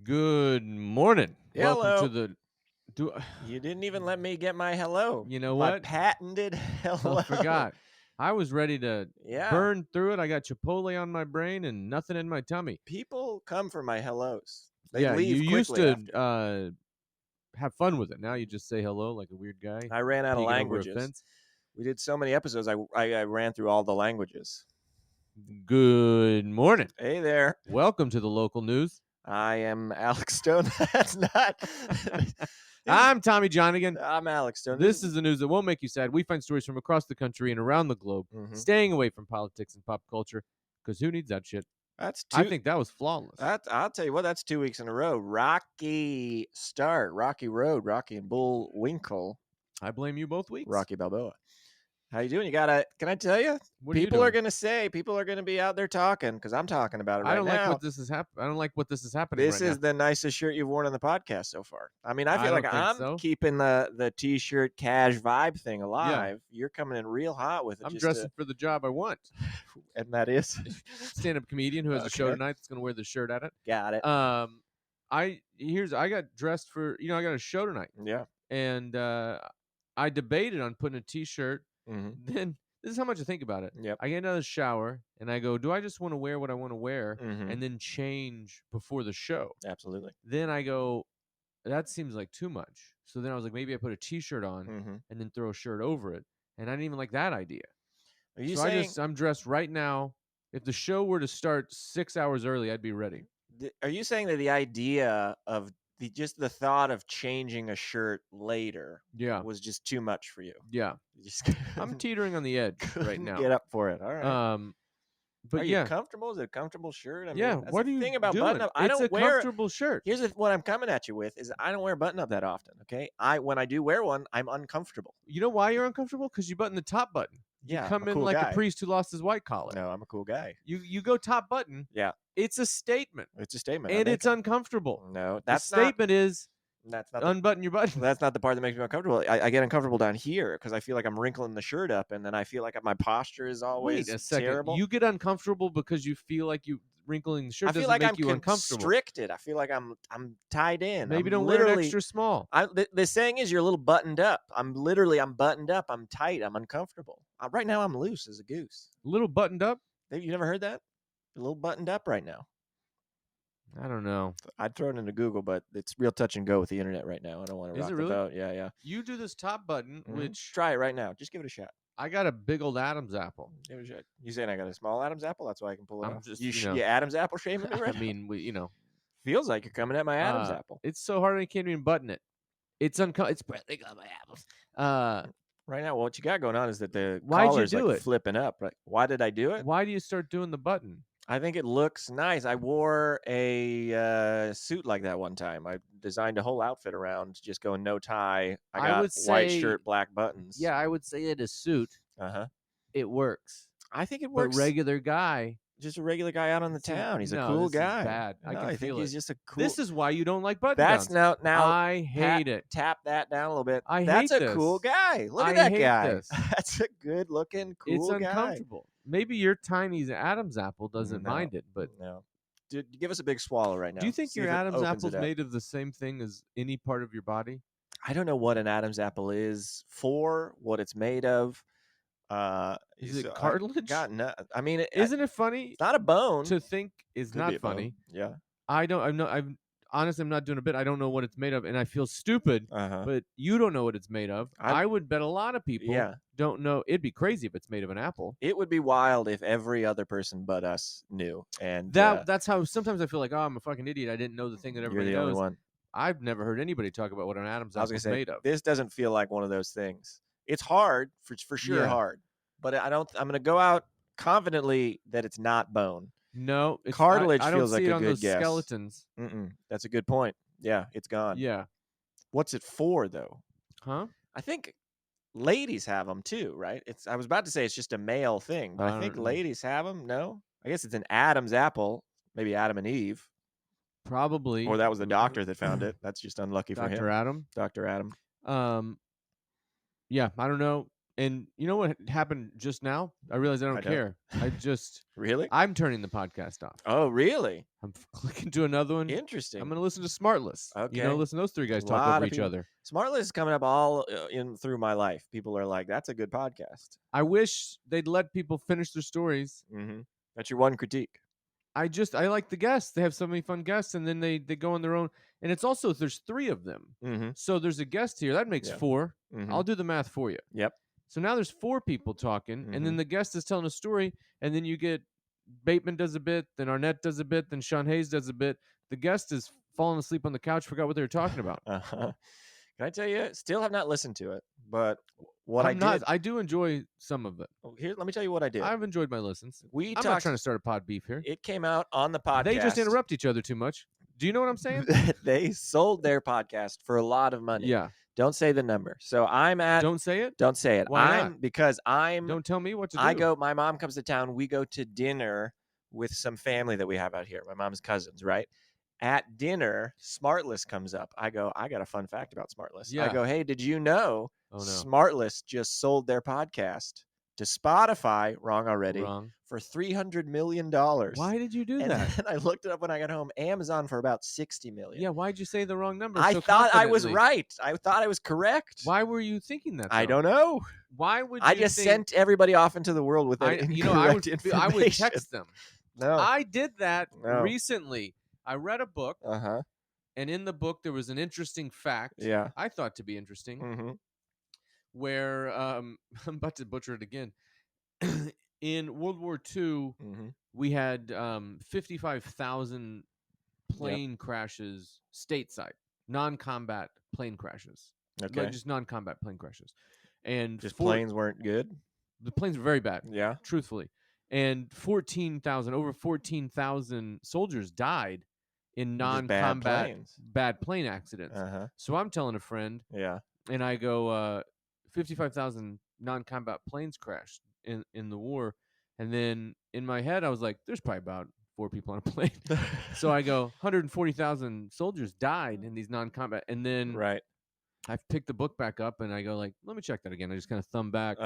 Good morning. Welcome Hello. to the. Do You didn't even let me get my hello. you know My what? patented I hello. forgot. I was ready to Yeah. burn through it. I got Chipotle on my brain and nothing in my tummy. People come for my hellos. They Yeah, you leave used quickly to after. have fun with it. Now you just say hello like a weird guy I ran out of peeking over a languages. fence. We did so many episodes, I ran through all the languages. Good morning. Hey there. Welcome to the local news. I am Alex Stone. That's not. This- I'm Tommy Johnagin. I'm Alex Stone. This is the news that won't make you sad. We find stories from across the country and around the globe, Mhm. staying away from politics and pop culture, because who needs that shit? That's I two. think that was flawless. I'll tell you what. That's 2 weeks in a row. Rocky start. Rocky Road. Rocky and Bullwinkle. I blame you both weeks. Rocky Balboa. How you doing? You gotta. Can I tell you? What are you People are doing? gonna be out there talking because I'm talking about it I right don't like now. what this is I don't like what this is happening This right now. is the nicest shirt you've worn on the podcast so far. I mean, I I feel like don't think I'm so. keeping the t-shirt cash vibe thing Yeah. alive. You're coming in real hot with it. I'm dressing for the job I want. And that is Stand-up comedian who has a show Okay. tonight that's going to wear the shirt at it. got it. I got dressed for, I got a show tonight. Yeah. And I debated on putting a t-shirt. hmm Then this is how much I think about it. Yep. I get out of the shower and I go, do I just want to wear what I want to wear hmm and then change before the show? Absolutely. Then I go, that seems like too much. So then I was like, maybe I put a t-shirt on hmm and then throw a shirt over it. And I didn't even like that idea. Are you So saying? I'm dressed right now. If the show were to start 6 hours early, I'd be ready. Are you saying that the idea of just the thought of changing a shirt later Yeah. was just too much for you? Yeah. You just I'm teetering on the edge right couldn't now. get up for it. All right. But Are you yeah. comfortable? Is it a comfortable shirt? I Yeah. mean, that's What the are you thing about doing? button up. I It's a don't wear. comfortable shirt. Here's what I'm coming at you with is I don't wear button up that often. Okay, when I do wear one, I'm uncomfortable. You know why you're uncomfortable? Because you button the top button. You Yeah, I'm come a in cool like a guy. priest who lost his white collar. No, I'm a cool guy. You go top button. Yeah, It's a statement. it's a statement. And it's uncomfortable. No, The that's not. statement is That's not the. unbutton your button. That's not the part that makes me uncomfortable. I get uncomfortable down here because I feel like I'm wrinkling the shirt up, and then I feel like my posture is always Wait a second. terrible. You get uncomfortable because you feel like you wrinkling the shirt I feel doesn't like make I'm you uncomfortable. constricted. I feel like I'm tied in. Maybe I'm don't wear it literally. extra small. The saying is you're a little buttoned up. I'm buttoned up. I'm tight. I'm uncomfortable. Right now I'm loose as a goose. A little buttoned up? You never heard that? A little buttoned up right now. I don't know. I'd throw it into Google, but it's real touch and go with the internet right now. I don't want to Is rock it the really? boat. Yeah. You do this top button, which Try it right now. Just give it a shot. I got a big old Adam's apple. Give it a shot. You saying I got a small Adam's apple? That's why I can pull it I'm off. just, You Adam's apple shaming me right I now? mean, Feels like you're coming at my Adam's apple. it's so hard I can't even button it. It's It's breathing on my apples. Right now, what you got going on is that the Why'd you collar's do like it? flipping up. Right? Why did I do it? Why do you start doing the button? I think it looks nice. I wore a suit like that one time. I designed a whole outfit around just going no tie. I got would white say- shirt, black buttons. Yeah, I would say it a suit. Uh-huh. It works. I think it But works. regular guy. Just a regular guy out on the town. He's a no, cool this is guy. bad. I No, can think feel he's it. just a cool. This is why you don't like button That's downs. now. I hate it. Tap that down a little bit. I That's hate a cool this. guy. Look I at that hate guy. this. That's a good looking cool It's guy. uncomfortable. Maybe your tiny Adam's apple doesn't No. mind it, but No. Dude, give us a big swallow right now. do you think See your if it Adam's opens apple's it up. made of the same thing as any part of your body? I don't know what an Adam's apple is for, what it's made of. Is it so cartilage? I mean, Isn't it funny it's not a bone. to think is Could be not a bone. funny? Yeah. Honestly, I'm not doing a bit. I don't know what it's made of, and I feel stupid. Uh-huh. But you don't know what it's made of. I would bet a lot of people Yeah. don't know. It'd be crazy if it's made of an apple. It would be wild if every other person but us knew. And That's how sometimes I feel like, oh, I'm a fucking idiot. I didn't know the thing that you're everybody the knows. only one. I've never heard anybody talk about what an Adam's I was apple gonna is say made of. this doesn't feel like one of those things. It's hard for sure, Yeah. hard. But I'm gonna go out confidently that it's not bone. No, Cartilage I don't feels see like it a on good those guess. skeletons. That's a good point. Yeah, it's gone. Yeah. What's it for though? Huh? I think ladies have them too, right? I was about to say it's just a male thing, but I think don't know. ladies have them. No, I guess it's an Adam's apple. Maybe Adam and Eve, Probably. or that was the doctor that found it. That's just unlucky for him. Dr. Adam. Dr. Adam. Yeah, I don't know. And you know what happened just now? I realized I don't I don't. care. Really? I'm turning the podcast off. Oh, really? I'm clicking to another one. I'm Interesting. gonna listen to Smartless. Okay. Listen to those three A guys talk lot over of each people. other. Smartless is coming up all in through my life. People are like, "That's a good podcast." I wish they'd let people finish their stories. Mm-hmm. That's your one critique. I like the guests. They have so many fun guests, and then they go on their own. And it's also there's 3 of them, Mm-hmm. so there's a guest here. That makes Yeah. 4. Mm-hmm. I'll do the math for you. Yep. So now there's 4 people talking, and then the guest is telling a story, and then you get Bateman does a bit, then Arnett does a bit, then Sean Hayes does a bit. The guest is falling asleep on the couch, forgot what they were talking about. Uh-huh. Can I tell you? Still have not listened to it, but what I do enjoy some of it. Here, let me tell you what I did. I've enjoyed my listens. I'm not trying to start a pod beef here. It came out on the podcast. They just interrupt each other too much. Do you know what I'm saying? They sold their podcast for a lot of money. Yeah. Don't say the number. So I'm at. Don't say it. Don't say it. Why not? Because I'm. Don't tell me what to do. My mom comes to town. We go to dinner with some family that we have out here. My mom's cousins, right? At dinner, Smartless comes up. I go, I got a fun fact about Smartless. Yeah. I go, hey, did you know Smartless just sold their podcast to Spotify, wrong already, for $300 million. Why did you do that? And I looked it up when I got home. Amazon for about $60 million. Yeah, why'd you say the wrong number? I thought I was right. I thought I was correct. Why were you thinking that? I don't know. Why would I just sent everybody off into the world with that incorrect information. I would text them. No. I did that recently. I read a book. Uh-huh. And in the book there was an interesting fact. Yeah. I thought to be interesting. Mm-hmm. Where I'm about to butcher it again. In World War II, we had 55,000 plane crashes stateside, non-combat plane crashes. Okay, like just non-combat plane crashes, and just planes weren't good. The planes were very bad. Yeah, truthfully, and over 14,000 soldiers died in non-combat bad plane accidents. So I'm telling a friend, and I go, 55,000 non-combat planes crashed in the war, and then in my head I was like, there's probably about 4 people on a plane. So I go, 140,000 soldiers died in these non-combat, and then I picked the book back up and I go like, let me check that again. I just kind of thumb back.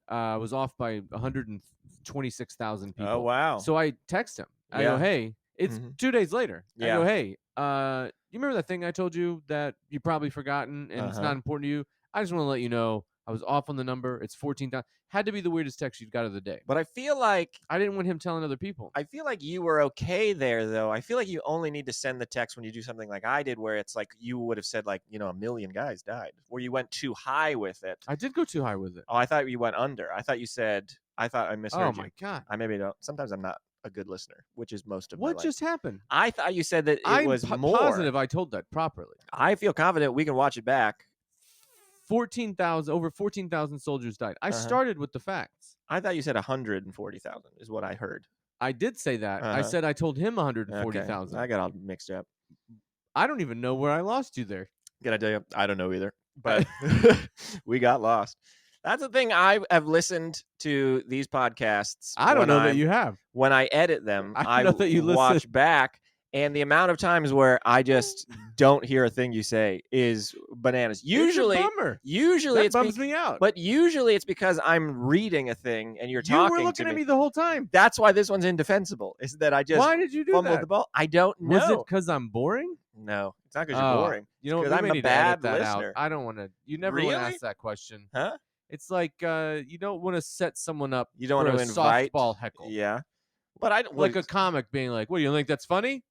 I was off by 126,000 people. Oh wow! So I text him. I go, hey, it's 2 days later. I go, hey, you remember that thing I told you that you probably forgotten and it's not important to you? I just want to let you know I was off on the number. It's 14,000. Had to be the weirdest text you'd got of the day. But I feel like I didn't want him telling other people. I feel like you were okay there, though. I feel like you only need to send the text when you do something like I did, where it's like you would have said, like, 1 million guys died, where you went too high with it. I did go too high with it. Oh, I thought you went under. I thought you said. I thought I misheard you. Oh my god! I maybe don't. Sometimes I'm not a good listener, which is most of my life. What just happened? I thought you said that it was more. I'm positive I told that properly. I feel confident we can watch it back. Over 14,000 soldiers died. I started with the facts. I thought you said 140,000 is what I heard. I did say that. I said I told him 140,000. Okay. I got all mixed up. I don't even know where I lost you there. Can I tell you? I don't know either. But we got lost. That's the thing. I have listened to these podcasts. I don't know that you have. When I edit them, I know that you watch back. And the amount of times where I just don't hear a thing you say is bananas. Usually that bums me out. But usually it's because I'm reading a thing and you're talking to me. You were looking at me the whole time. That's why this one's indefensible. Is that I just why did you do fumbled that? the ball? I don't know. Was it because I'm boring? No, it's not because you're boring. Because I'm a bad listener. Out. I don't want to. You never want to ask that question. Huh? It's like you don't want to set someone up. You don't want to invite softball heckle. Yeah, but I like a comic being like, "What do you think that's funny?"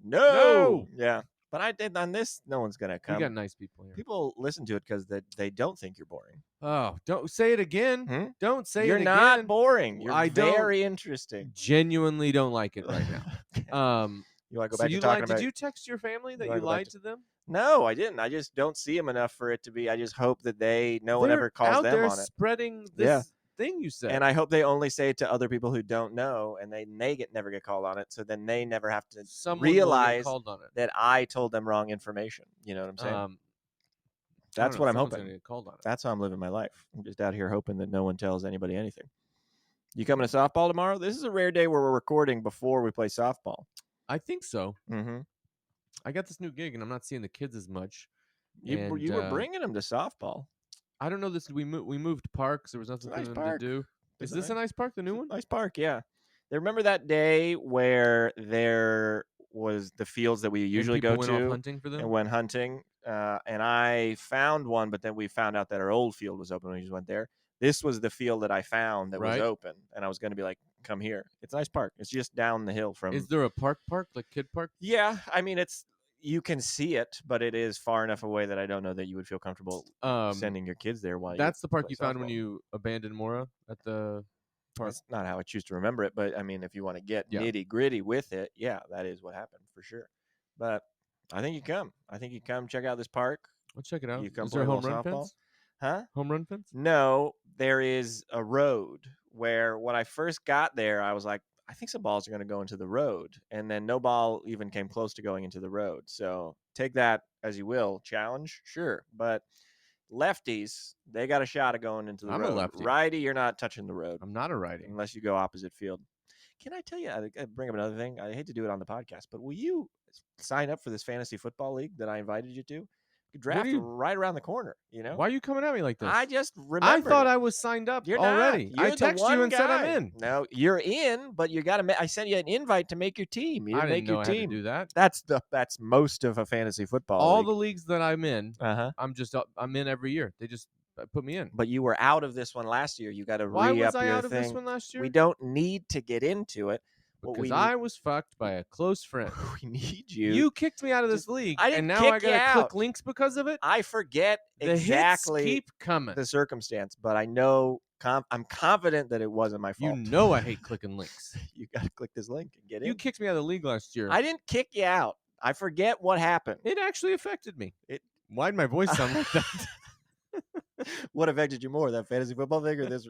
No. Yeah. But I did on this. No one's going to come. You got nice people here. People listen to it because they don't think you're boring. Oh, don't say it again. Don't say you're it again. You're not boring. You're very interesting. Genuinely don't like it right now. You want to go back to talking about... Did you text your family that you lied to them? No, I didn't. I just don't see them enough for it to be. I just hope that no one ever calls them on it. Spreading this thing you said. And I hope they only say it to other people who don't know, and they never get called on it, so then they never have to realize that I told them wrong information. You know what I'm saying? That's what I'm hoping. Get called on it. That's how I'm living my life. I'm just out here hoping that no one tells anybody anything. You coming to softball tomorrow? This is a rare day where we're recording before we play softball. I think so. Mm-hmm. I got this new gig, and I'm not seeing the kids as much. You were bringing them to softball. I don't know this. We moved parks. There was nothing for them to do. Is this a nice park? The new one? Nice park, yeah. Remember that day where there was the fields that we usually go went to off hunting for them? and went hunting, and I found one, but then we found out that our old field was open when we just went there. This was the field that I found that was open, and I was going to be like, come here. It's a nice park. It's just down the hill from... Is there a park, like kid park? Yeah, I mean, you can see it, but it is far enough away that I don't know that you would feel comfortable sending your kids there. That's the park you found when you abandoned Mora at the park? That's not how I choose to remember it, but I mean, if you want to get nitty-gritty with it, yeah, that is what happened for sure. But I think you come. Check out this park. I'll check it out. You come is there a home run softball. fence? Huh? Home run fence? No, there is a road where when I first got there, I was like, I think some balls are going to go into the road. And then no ball even came close to going into the road. So take that as you will. Challenge? Sure. But lefties, they got a shot of going into the road. I'm a lefty. Righty, you're not touching the road. I'm not a righty. Unless you go opposite field. Can I tell you, I bring up another thing. I hate to do it on the podcast, but will you sign up for this fantasy football league that I invited you to? Draft right around the corner, you know? Why are you coming at me like this? I just remembered. I thought I was signed up already. I texted you and said I'm in. No, you're in, but you got to. I sent you an invite to make your team. You didn't make know your team. I had to do that. That's most of a fantasy football. All league. The leagues that I'm in, I'm in every year. They just put me in. But you were out of this one last year. You got to re-up your thing. Why was I out of this one last year? We don't need to get into it. Because I was fucked by a close friend. We need you. You kicked me out of this league, and now I gotta click links because of it. I forget exactly the hits keep coming. The circumstance, but I know I'm confident that it wasn't my fault. You know I hate clicking links. You gotta click this link and get in. You kicked me out of the league last year. I didn't kick you out. I forget what happened. It actually affected me. Why'd my voice sound like that? What affected you more, that fantasy football thing or this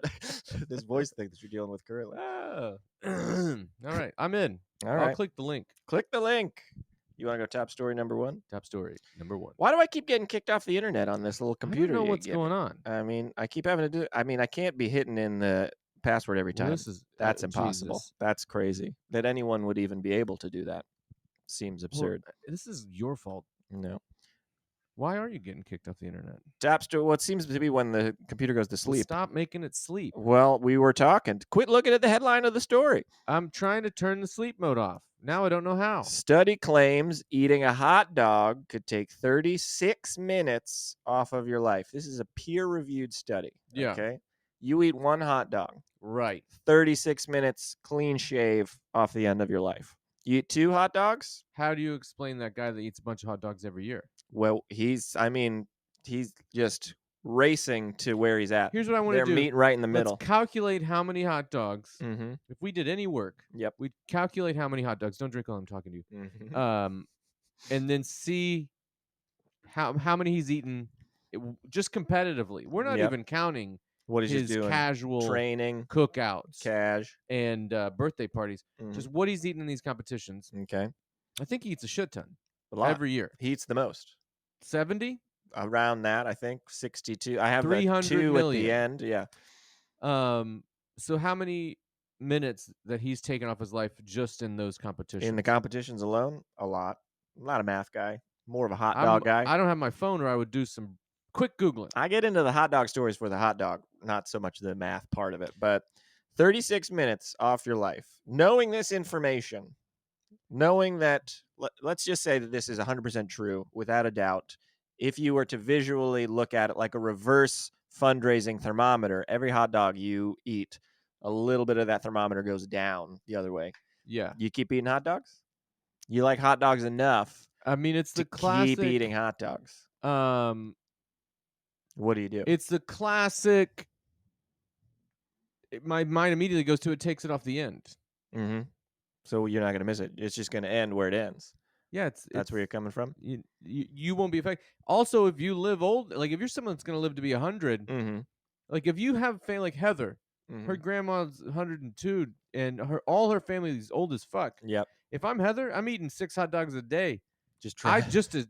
voice thing that you're dealing with currently? Oh. All right, I'm in. All right. I'll click the link. Click the link. You want to go top story number one? Top story number one. Why do I keep getting kicked off the internet on this little computer? I don't know what's going on. I mean, I keep having to do. I mean, I can't be hitting in the password every time. That's impossible. Jesus. That's crazy. That anyone would even be able to do that seems absurd. Well, this is your fault. No. Why are you getting kicked off the internet? Top story. What seems to be when the computer goes to sleep. Stop making it sleep. Well, we were talking. Quit looking at the headline of the story. I'm trying to turn the sleep mode off. Now I don't know how. Study claims eating a hot dog could take 36 minutes off of your life. This is a peer-reviewed study. Yeah. Okay. You eat one hot dog. Right. 36 minutes clean shave off the end of your life. You eat 2 hot dogs? How do you explain that guy that eats a bunch of hot dogs every year? Well, he's just racing to where he's at. Here's what I want to do. They're meeting right in the middle. Let's calculate how many hot dogs. Mm-hmm. If we did any work, we'd calculate how many hot dogs. Don't drink while I'm talking to you. Mm-hmm. And then see how many he's eaten just competitively. We're not even counting what he's his doing. Casual training, cookouts, cash, and birthday parties. Mm-hmm. Just what he's eating in these competitions. Okay. I think he eats a shit ton. A lot. Every year. He eats the most. 70? Around that, I think. 62. I have 300 2 million. At the end. Yeah. So how many minutes that he's taken off his life just in those competitions? In the competitions alone? A lot. I'm not a math guy. More of a hot dog guy. I don't have my phone, or I would do some quick Googling. I get into the hot dog stories for the hot dog, not so much the math part of it. But 36 minutes off your life. Knowing this information, knowing that, let's just say that this is 100% true, without a doubt. If you were to visually look at it like a reverse fundraising thermometer, every hot dog you eat, a little bit of that thermometer goes down the other way. Yeah. You keep eating hot dogs? You like hot dogs enough. I mean, it's the classic. Keep eating hot dogs. What do you do? It's the classic. My mind immediately goes to it takes it off the end. Mm-hmm. So you're not going to miss it. It's just going to end where it ends. Yeah, that's where you're coming from. You won't be affected. Also, if you live old, like if you're someone that's going to live to be 100, mm-hmm. like if you have family like Heather, mm-hmm. her grandma's 102, and all her family is old as fuck. Yep. If I'm Heather, I'm eating 6 hot dogs a day. Just try. just to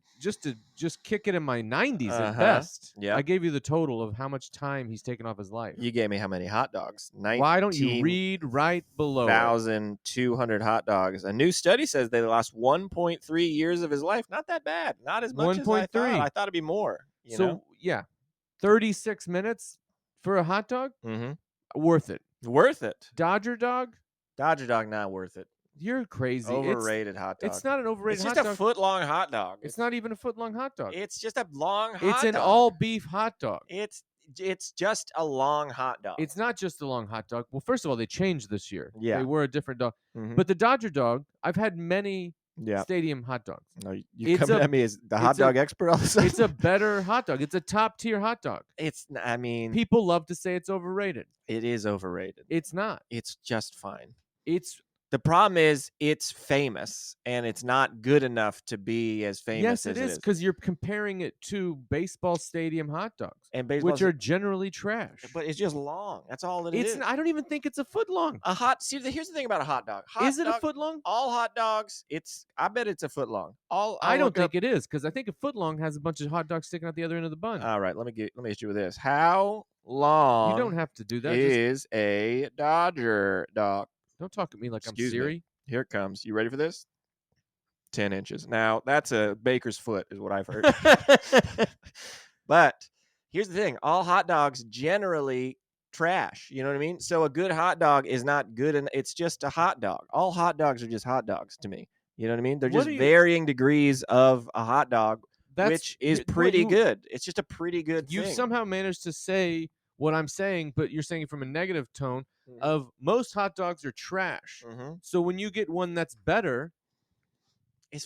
kick it in my 90s at best. Yeah. I gave you the total of how much time he's taken off his life. You gave me how many hot dogs? Why don't you read right below? 1,200 hot dogs. A new study says they lost 1.3 years of his life. Not that bad. Not as much as I thought. I thought it'd be more. You know? Yeah. 36 minutes for a hot dog? Mm-hmm. Worth it. Worth it. Dodger dog? Dodger dog, not worth it. You're crazy. Overrated hot dog. It's not an overrated hot dog. It's just a foot-long hot dog. It's not even a foot-long hot dog. It's just a long hot dog. It's an all-beef hot dog. It's just a long hot dog. It's not just a long hot dog. Well, first of all, they changed this year. Yeah. They were a different dog. Mm-hmm. But the Dodger dog, I've had many stadium hot dogs. No, you coming at me as the hot dog expert all of a sudden? It's a better hot dog. It's a top-tier hot dog. People love to say it's overrated. It is overrated. It's not. It's just fine. The problem is it's famous, and it's not good enough to be as famous as it is. Yes, it is, because you're comparing it to baseball stadium hot dogs, which are generally trash. But it's just long. That's all it is. I don't even think it's a foot long. Here's the thing about a hot dog. Is it a foot long? All hot dogs, I bet it's a foot long. I don't think it is, because I think a foot long has a bunch of hot dogs sticking out the other end of the bun. All right, let me hit you with this. How long? You don't have to do that. Is a Dodger dog? Don't talk at me like I'm Siri. Here it comes. You ready for this? 10 inches. Now, that's a baker's foot is what I've heard. But here's the thing. All hot dogs generally trash. You know what I mean? So a good hot dog is not good, and it's just a hot dog. All hot dogs are just hot dogs to me. You know what I mean? They're just varying degrees of a hot dog, which is pretty good. It's just a pretty good thing. You somehow managed to say what I'm saying, but you're saying it from a negative tone of most hot dogs are trash. Mm-hmm. So when you get one that's better, it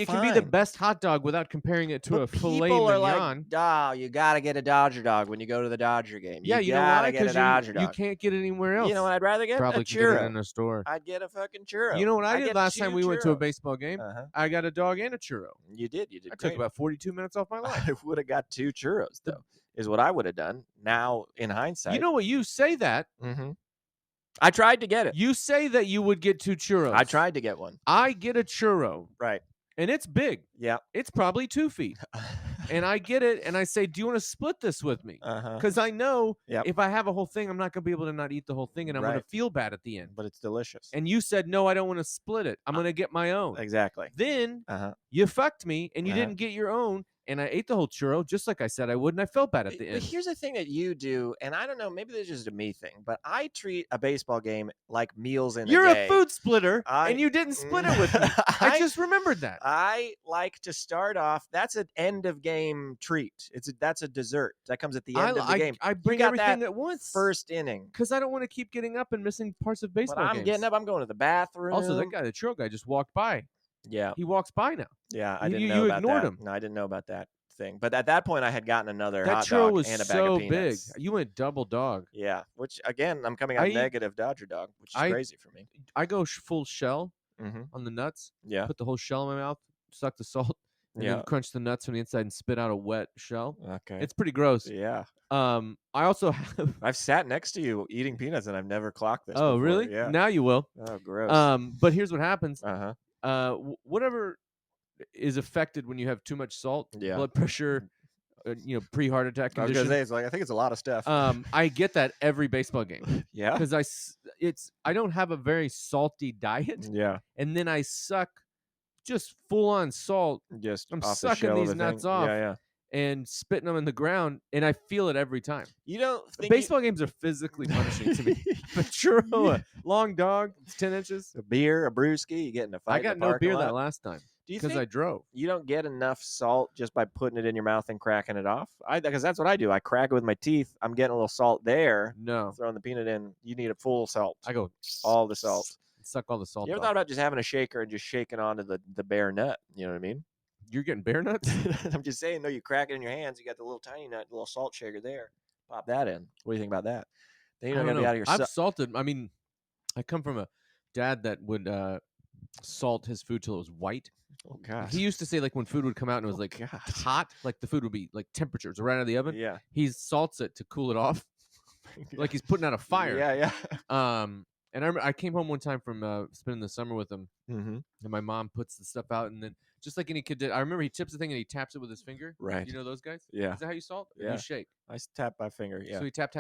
can be the best hot dog without comparing it to a filet mignon. People are like, you got to get a Dodger dog when you go to the Dodger game. You got to get a Dodger dog. You can't get it anywhere else. You know what I'd rather get? Probably a churro. Get it in a store. I'd get a fucking churro. You know what I did last time we went to a baseball game? I got a dog and a churro. You did. I took about 42 minutes off my life. I would have got 2 churros, though, is what I would have done. Now, in hindsight. You know what? You say that. Mm-hmm. I tried to get it. You say that you would get 2 churros. I tried to get one. I get a churro. Right. And it's big. Yeah. It's probably 2 feet. And I get it, and I say, do you want to split this with me? Because I know if I have a whole thing, I'm not going to be able to not eat the whole thing, and I'm going to feel bad at the end. But it's delicious. And you said, no, I don't want to split it. I'm going to get my own. Exactly. Then you fucked me, and you didn't get your own, and I ate the whole churro, just like I said I would, and I felt bad at the end. But here's the thing that you do, and I don't know, maybe this is just a me thing, but I treat a baseball game like meals in a day. You're a food splitter, and you didn't split it with me. I just remembered that. I like to start off, that's an end-of-game treat. That's a dessert. That comes at the end of the game. I bring everything at once. First inning. Because I don't want to keep getting up and missing parts of baseball games. I'm getting up, I'm going to the bathroom. Also, that guy, the churro guy, just walked by. Yeah. He walks by now. Yeah, I didn't know about that. You ignored him. No, I didn't know about that thing. But at that point, I had gotten another hot dog and a bag of peanuts. Big. You went double dog. Yeah, which, again, I'm coming out negative Dodger dog, which is crazy for me. I go full shell on the nuts. Yeah. Put the whole shell in my mouth, suck the salt, and then crunch the nuts from the inside and spit out a wet shell. Okay. It's pretty gross. Yeah. I also have... I've sat next to you eating peanuts, and I've never clocked this Oh, before. really? Yeah. Now you will. Oh, gross. But here's what happens. Whatever is affected when you have too much salt, blood pressure, pre-heart attack condition. I was gonna say, I think it's a lot of stuff. I get that every baseball game. Yeah, because I don't have a very salty diet. Yeah, and then I suck just full on salt. I'm sucking these nuts off. Yeah. And spitting them in the ground, and I feel it every time. You don't think baseball games are physically punishing to me. A churro, a long dog, it's 10 inches. A beer, a brewski, you get in a fight. I got no beer that last time. Because I drove. You don't get enough salt just by putting it in your mouth and cracking it off? Because that's what I do. I crack it with my teeth. I'm getting a little salt there. No. Throwing the peanut in. You need a full salt. I go all the salt. Suck all the salt. You ever thought about just having a shaker and just shaking onto the bare nut? You know what I mean? You're getting bear nuts? I'm just saying, though, you crack it in your hands. You got the little tiny nut, the little salt shaker there. Pop that in. What do you think about that? Then you don't got to be out of your I've salted. I mean, I come from a dad that would salt his food till it was white. Oh, God. He used to say, like, when food would come out and it was, hot, like the food would be, like, temperatures right out of the oven. Yeah. He salts it to cool it off. Like he's putting out a fire. Yeah. And I remember I came home one time from spending the summer with him, and my mom puts the stuff out, and then just like any kid did, I remember he tips the thing and he taps it with his finger. Right. You know those guys? Yeah. Is that how you salt? Yeah. You shake. I tap my finger. Yeah. So he tap.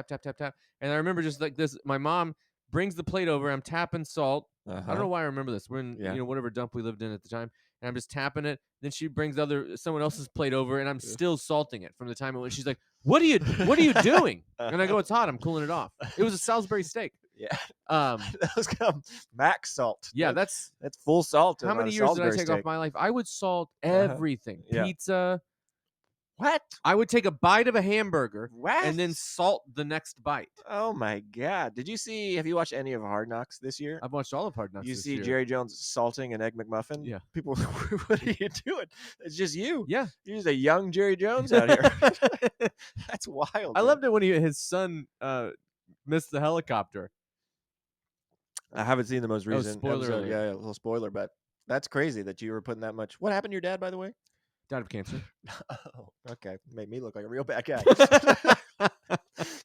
And I remember just like this, my mom brings the plate over. I'm tapping salt. I don't know why I remember this. We're in whatever dump we lived in at the time. and I'm just tapping it. Then she brings someone else's plate over, and I'm still salting it from the time it went. She's like, what are you doing? And I go, it's hot. I'm cooling it off. It was a Salisbury steak. Yeah. Those come max salt. Yeah, that's full salt. How many years did I take off my life? I would salt everything. Yeah. Pizza. What? I would take a bite of a hamburger and then salt the next bite. Oh my God. Have you watched any of Hard Knocks this year? I've watched all of Hard Knocks this year. You see Jerry Jones salting an Egg McMuffin? Yeah. People, what are you doing? It's just you. Yeah. You're just a young Jerry Jones out here. That's wild. I loved it when his son missed the helicopter. I haven't seen the most recent episode. Yeah, a little spoiler, but that's crazy that you were putting that much. What happened to your dad, by the way? Died of cancer. Oh, okay. Made me look like a real bad guy.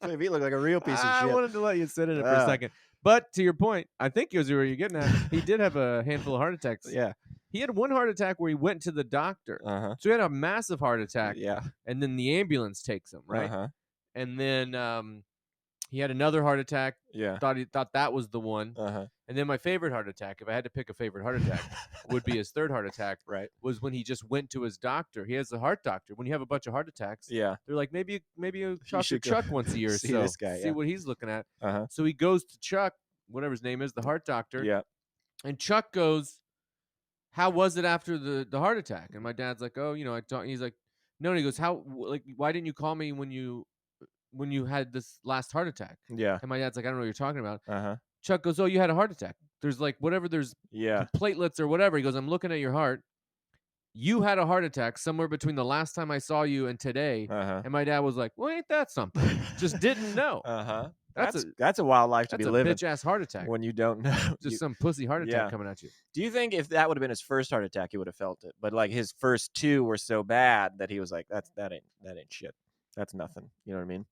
Made me look like a real piece of shit. I wanted to let you sit in it for a second. But to your point, I think it was where you're getting at. He did have a handful of heart attacks. Yeah. He had one heart attack where he went to the doctor. So he had a massive heart attack. Yeah. And then the ambulance takes him, right? And then he had another heart attack. Yeah. Thought that was the one. And then my favorite heart attack, if I had to pick a favorite heart attack, would be his third heart attack. Right. Was when he just went to his doctor. He has a heart doctor. When you have a bunch of heart attacks, yeah, they're like, maybe you talk to Chuck once a year or see so. This guy, see what he's looking at. Uh-huh. So he goes to Chuck, whatever his name is, the heart doctor. Yeah. And Chuck goes, how was it after the heart attack? And my dad's like, oh, I talked. He's like, no. And he goes, why didn't you call me when you had this last heart attack? Yeah. And my dad's like, I don't know what you're talking about. Uh-huh. Chuck goes, oh, you had a heart attack. There's like there's platelets or whatever. He goes, I'm looking at your heart. You had a heart attack somewhere between the last time I saw you and today. And my dad was like, well, ain't that something? Just didn't know. That's a wild life to be living. That's a bitch ass heart attack. When you don't know. Just some pussy heart attack coming at you. Do you think if that would have been his first heart attack, he would have felt it? But like his first two were so bad that he was like, that ain't shit. That's nothing. You know what I mean?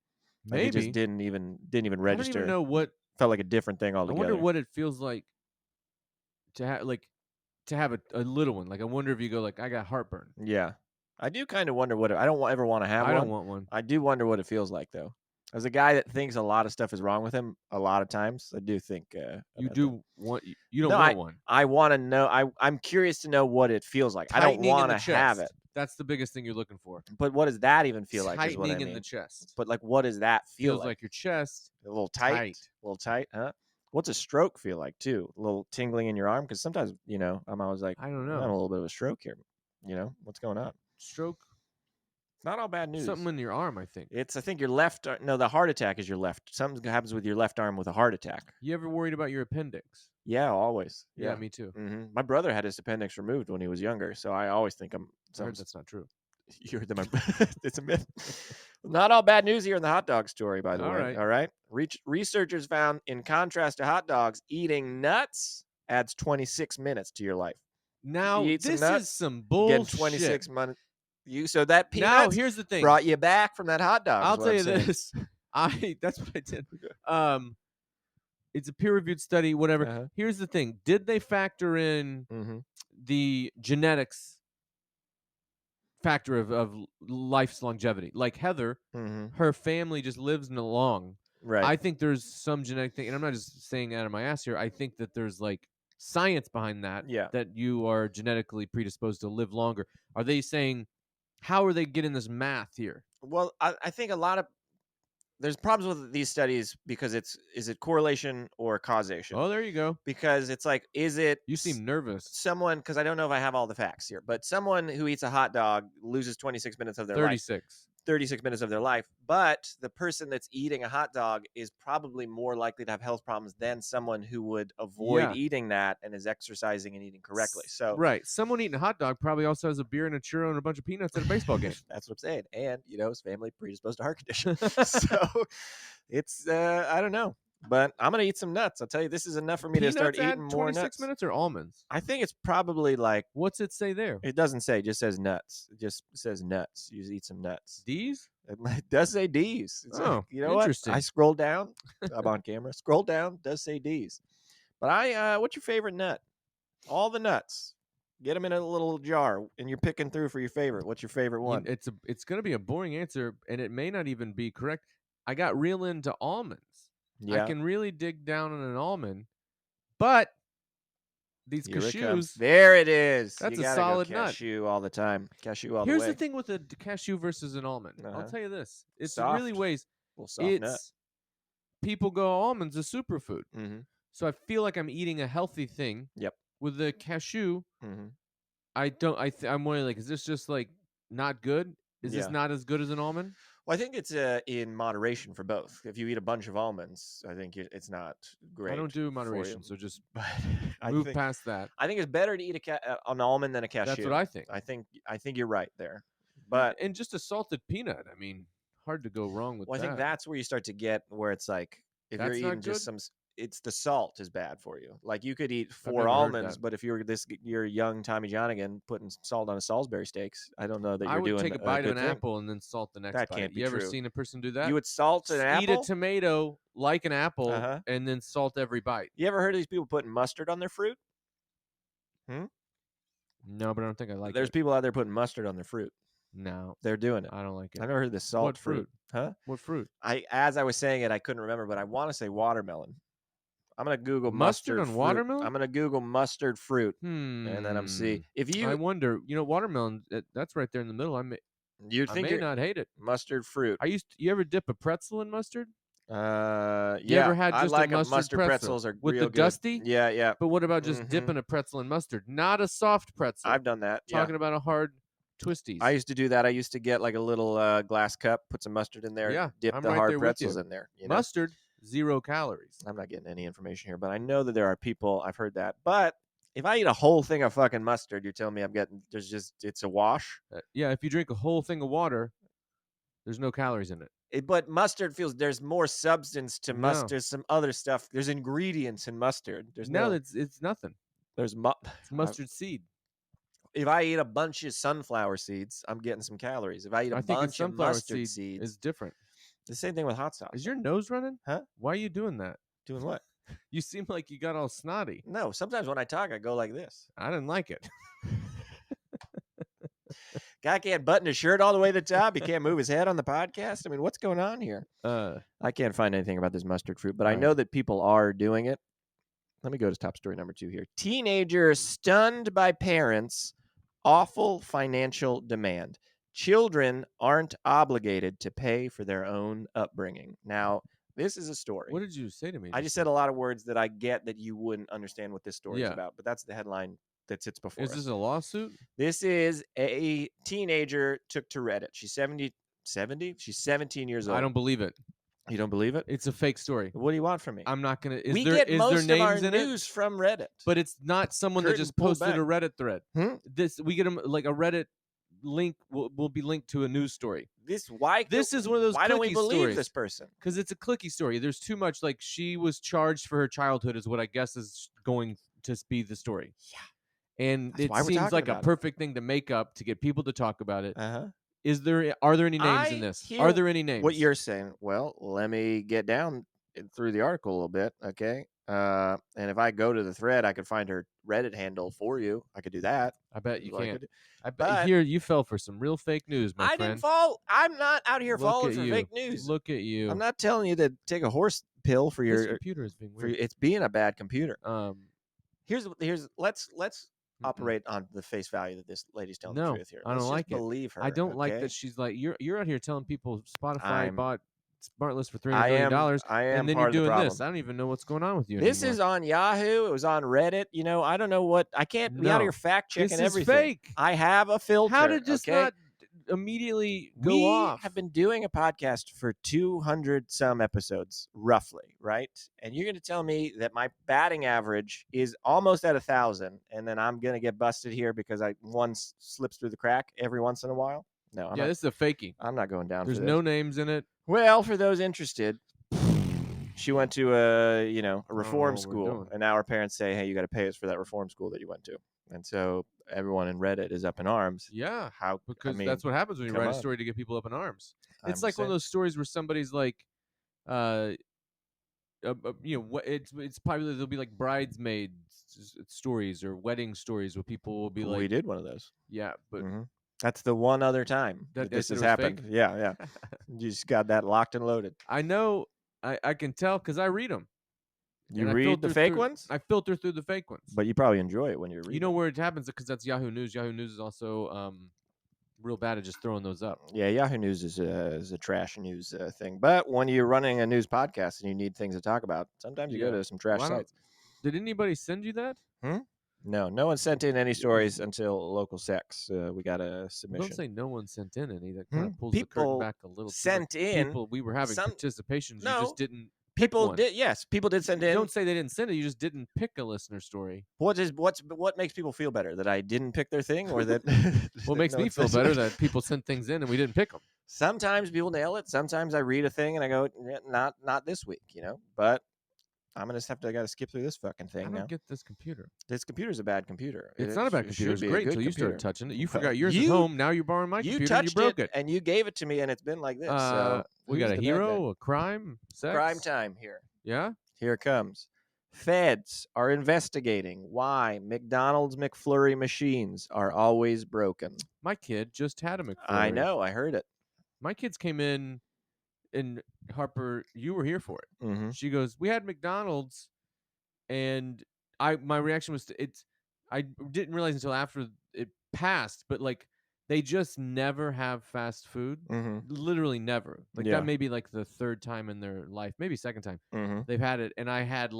Like Maybe. He just didn't even register. I don't even know what. Felt like a different thing altogether. I wonder what it feels like to have a little one. Like I wonder if you go like, I got heartburn. Yeah, I do kind of wonder what I don't ever want to have. I don't want one. I do wonder what it feels like though. As a guy that thinks a lot of stuff is wrong with him, a lot of times I do think you don't want one. I want to know. I'm curious to know what it feels like. Tightening I don't want to have it. That's the biggest thing you're looking for. But what does that even feel like? Tightening is what I mean. in the chest. But like, what does that feel like? Your chest a little tight. A little tight, huh? What's a stroke feel like too? A little tingling in your arm? Because sometimes, I'm always like, I don't know. I'm having a little bit of a stroke here. What's going on? Stroke. It's not all bad news. Something in your arm, I think. I think your left. No, the heart attack is your left. Something happens with your left arm with a heart attack. You ever worried about your appendix? Yeah, always. Yeah, me too. Mm-hmm. My brother had his appendix removed when he was younger, so I always think I heard that's not true. You heard that? It's a myth. Not all bad news here in the hot dog story, by the way. All right. Researchers found, in contrast to hot dogs, eating nuts adds 26 minutes to your life. Now, this is some bullshit. Getting 26 minutes. So that peanuts now, here's the thing. Brought you back from that hot dog. I'll tell you this. That's what I did. It's a peer-reviewed study, whatever. Here's the thing. Did they factor in the genetics factor of life's longevity? Like Heather, her family just lives long. Right. I think there's some genetic thing, and I'm not just saying out of my ass here. I think that there's like science behind that. Yeah. That you are genetically predisposed to live longer. Are they saying, how are they getting this math here? Well, I think there's problems with these studies because is it correlation or causation? Oh, there you go. Because it's like, is it... You seem nervous. Someone, because I don't know if I have all the facts here, but someone who eats a hot dog loses 26 minutes of their life. 36 minutes of their life, but the person that's eating a hot dog is probably more likely to have health problems than someone who would avoid eating that and is exercising and eating correctly. So right, someone eating a hot dog probably also has a beer and a churro and a bunch of peanuts at a baseball game. That's what I'm saying. And his family predisposed to heart condition. So it's I don't know. But I'm going to eat some nuts. I'll tell you, this is enough for me to start eating more nuts. 26 minutes or almonds? I think it's probably like... What's it say there? It doesn't say. It just says nuts. It just says nuts. You just eat some nuts. D's? It does say D's. It's you know interesting. What? I scrolled down. I'm on camera. Scroll down. Does say D's. But what's your favorite nut? All the nuts. Get them in a little jar, and you're picking through for your favorite. What's your favorite one? It's going to be a boring answer, and it may not even be correct. I got real into almonds. Yeah. I can really dig down on an almond, but these cashews. There it is. That's you a solid cashew all the time. Cashew all Here's the way. the thing with a cashew versus an almond. I'll tell you this. It's soft. really ways. Soft nut. People go, almonds a superfood. Mm-hmm. So I feel like I'm eating a healthy thing. Yep. With the cashew, mm-hmm. I'm wondering, like, is this just like not good? Is this not as good as an almond? Well, I think it's in moderation for both. If you eat a bunch of almonds, I think it's not great. I don't do moderation, so just move past that. I think it's better to eat an almond than a cashew. That's what I think. I think you're right there. But and just a salted peanut. I mean, hard to go wrong with that. I think that's where you start to get where it's like if you're eating just some. It's the salt is bad for you. Like you could eat 4 almonds, but if you're young Tommy Johnagin putting salt on a Salisbury steaks, I don't know that you're doing. I would take a bite of an apple and then salt the next bite. That can't be true. You ever seen a person do that? You would salt an apple? Eat a tomato like an apple and then salt every bite. You ever heard of these people putting mustard on their fruit? No, but I don't think I like it. There's people out there putting mustard on their fruit. No. They're doing it. I don't like it. I've never heard of this salt What fruit? Huh? What fruit? As I was saying it, I couldn't remember, but I want to say watermelon. I'm gonna Google mustard on fruit. watermelon. I'm gonna Google mustard fruit, and then I'm see if you. I wonder. Watermelon. That's right there in the middle. You'd think I may not hate it. Mustard fruit. You ever dip a pretzel in mustard? Yeah. You ever had just I like a mustard pretzels are with real the dusty? Yeah, yeah. But what about just dipping a pretzel in mustard? Not a soft pretzel. I've done that. Talking about a hard twisties. I used to do that. I used to get like a little glass cup, put some mustard in there, dip the hard pretzels in there. Mustard, 0 calories. I'm not getting any information here, but I know that there are people. I've heard that. But if I eat a whole thing of fucking mustard, you're telling me it's a wash? Yeah, if you drink a whole thing of water, there's no calories in it. But mustard there's more substance to mustard. There's some other stuff. There's ingredients in mustard. It's nothing. It's mustard seed. If I eat a bunch of sunflower seeds, I'm getting some calories. If I eat a bunch of mustard seeds, it's different. The same thing with hot sauce. Is your nose running? Huh? Why are you doing that? Doing what? You seem like you got all snotty. No, sometimes when I talk, I go like this. I didn't like it. Guy can't button his shirt all the way to the top. He can't move his head on the podcast. I mean, what's going on here? I can't find anything about this mustard fruit, but I know that people are doing it. Let me go to top story number 2 here. Teenager stunned by parents. Awful financial demand. Children aren't obligated to pay for their own upbringing. Now, this is a story. What did you say to me? I just said a lot of words that I get that you wouldn't understand what this story is about, but that's the headline that sits before us. Is this a lawsuit? This is a teenager took to Reddit. She's 70? She's 17 years old. I don't believe it. You don't believe it? It's a fake story. What do you want from me? I'm not going to. We get most of our news from Reddit. But it's not someone that just posted a Reddit thread. We get them like a Reddit link will be linked to a news story. This is one of those. Why don't we believe this person? Because it's a clicky story. There's too much. Like she was charged for her childhood, is what I guess is going to be the story. Yeah, and it seems like a perfect thing to make up to get people to talk about it. Are there any names in this? Are there any names? What you're saying? Well, let me get down through the article a little bit, okay? And if I go to the thread, I could find her Reddit handle for you. I could do that. I bet you can. I bet here you fell for some real fake news, my friend. I didn't fall. I'm not out here falling for fake news. Look at you. I'm not telling you to take a horse pill for your computer is being weird. It's being a bad computer. Let's operate on the face value that this lady's telling the truth here. I don't like it. Believe her. I don't like that she's like you're out here telling people Spotify bought SmartList for $300 million, and then you're doing this. I don't even know what's going on with you. This is on Yahoo. It was on Reddit. I don't know what. I can't be out here fact checking everything. This is fake. I have a filter. How did this not immediately go off? We have been doing a podcast for 200 some episodes, roughly, right? And you're going to tell me that my batting average is almost at 1,000, and then I'm going to get busted here because one slips through the crack every once in a while? No. This is a fakie. I'm not going down. There's no names in it. Well, for those interested, she went to a reform school, and now her parents say, "Hey, you got to pay us for that reform school that you went to." And so everyone in Reddit is up in arms. Yeah, because that's what happens when you write a story to get people up in arms. It's like one of those stories where somebody's like, it's probably there'll be like bridesmaid stories or wedding stories where people will be like, "We did one of those." Yeah, but. Mm-hmm. That's the one other time that this has happened. Fake? Yeah. You just got that locked and loaded. I know. I can tell because I read them. You read the fake ones? I filter through the fake ones. But you probably enjoy it when you're reading. You know where it happens? Because that's Yahoo News. Yahoo News is also real bad at just throwing those up. Yeah, Yahoo News is a trash news thing. But when you're running a news podcast and you need things to talk about, sometimes you go to some trash sites. Did anybody send you that? No one sent in any stories until local sex. We got a submission. Don't say no one sent in any. That kind of pulls the curtain back a little. People, we were having participations. You just didn't. People did. Yes, people did send in. Don't say they didn't send it. You just didn't pick a listener story. What makes people feel better? That I didn't pick their thing, or that? What makes me feel better that people sent things in and we didn't pick them. Sometimes people nail it. Sometimes I read a thing and I go, not this week, But I'm gonna I gotta skip through this fucking thing now. I don't get this computer. This computer's a bad computer. It's not a bad computer. It's great until you started touching it. You forgot yours at home. Now you're borrowing my computer. You and you broke it, and you gave it to me, and it's been like this. So we got a hero, a crime, sex? Crime time here. Yeah, here it comes. Feds are investigating why McDonald's McFlurry machines are always broken. My kid just had a McFlurry. I know. I heard it. My kids came in, and Harper, you were here for it. Mm-hmm. She goes, "We had McDonald's," and my reaction was I didn't realize until after it passed, but like they just never have fast food. Mm-hmm. Literally never. Like that may be like the third time in their life, maybe second time they've had it, and I had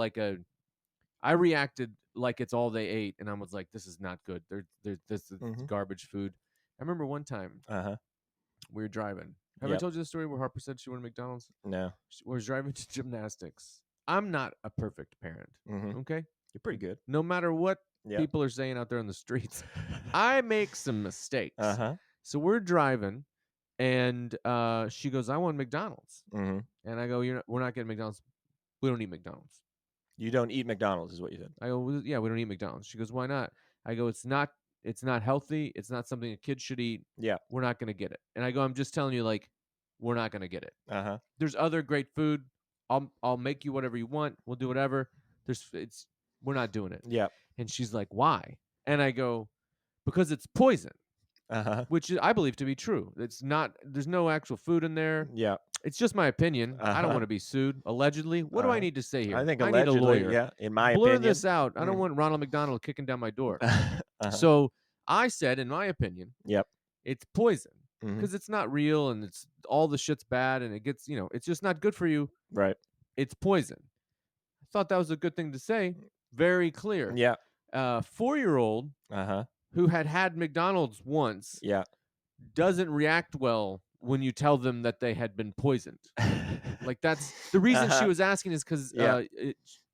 I reacted like it's all they ate, and I was like, "This is not good. This is garbage food." I remember one time we were driving. Have I told you the story where Harper said she wanted McDonald's? No. She was driving to gymnastics. I'm not a perfect parent. Okay? You're pretty good. No matter what people are saying out there on the streets, I make some mistakes. So we're driving, and she goes, "I want McDonald's." And I go, "We're not getting McDonald's. We don't eat McDonald's." You don't eat McDonald's is what you said. I go, "Well, yeah, we don't eat McDonald's." She goes, "Why not?" I go, It's not healthy. It's not something a kid should eat. Yeah. We're not going to get it." And I go, "I'm just telling you, we're not going to get it. There's other great food. I'll make you whatever you want. We'll do whatever. We're not doing it." Yeah. And she's like, "Why?" And I go, "Because it's poison." Which I believe to be true. It's not. There's no actual food in there. Yeah. It's just my opinion. I don't want to be sued. Allegedly. What do I need to say here? I think I need a lawyer. Yeah. In my opinion. Blur this out. I don't want Ronald McDonald kicking down my door. So I said, in my opinion, it's poison because it's not real and it's all the shit's bad and it gets, it's just not good for you. Right. It's poison. I thought that was a good thing to say. Very clear. Yeah. 4-year-old who had McDonald's once doesn't react well when you tell them that they had been poisoned. Like that's the reason she was asking is because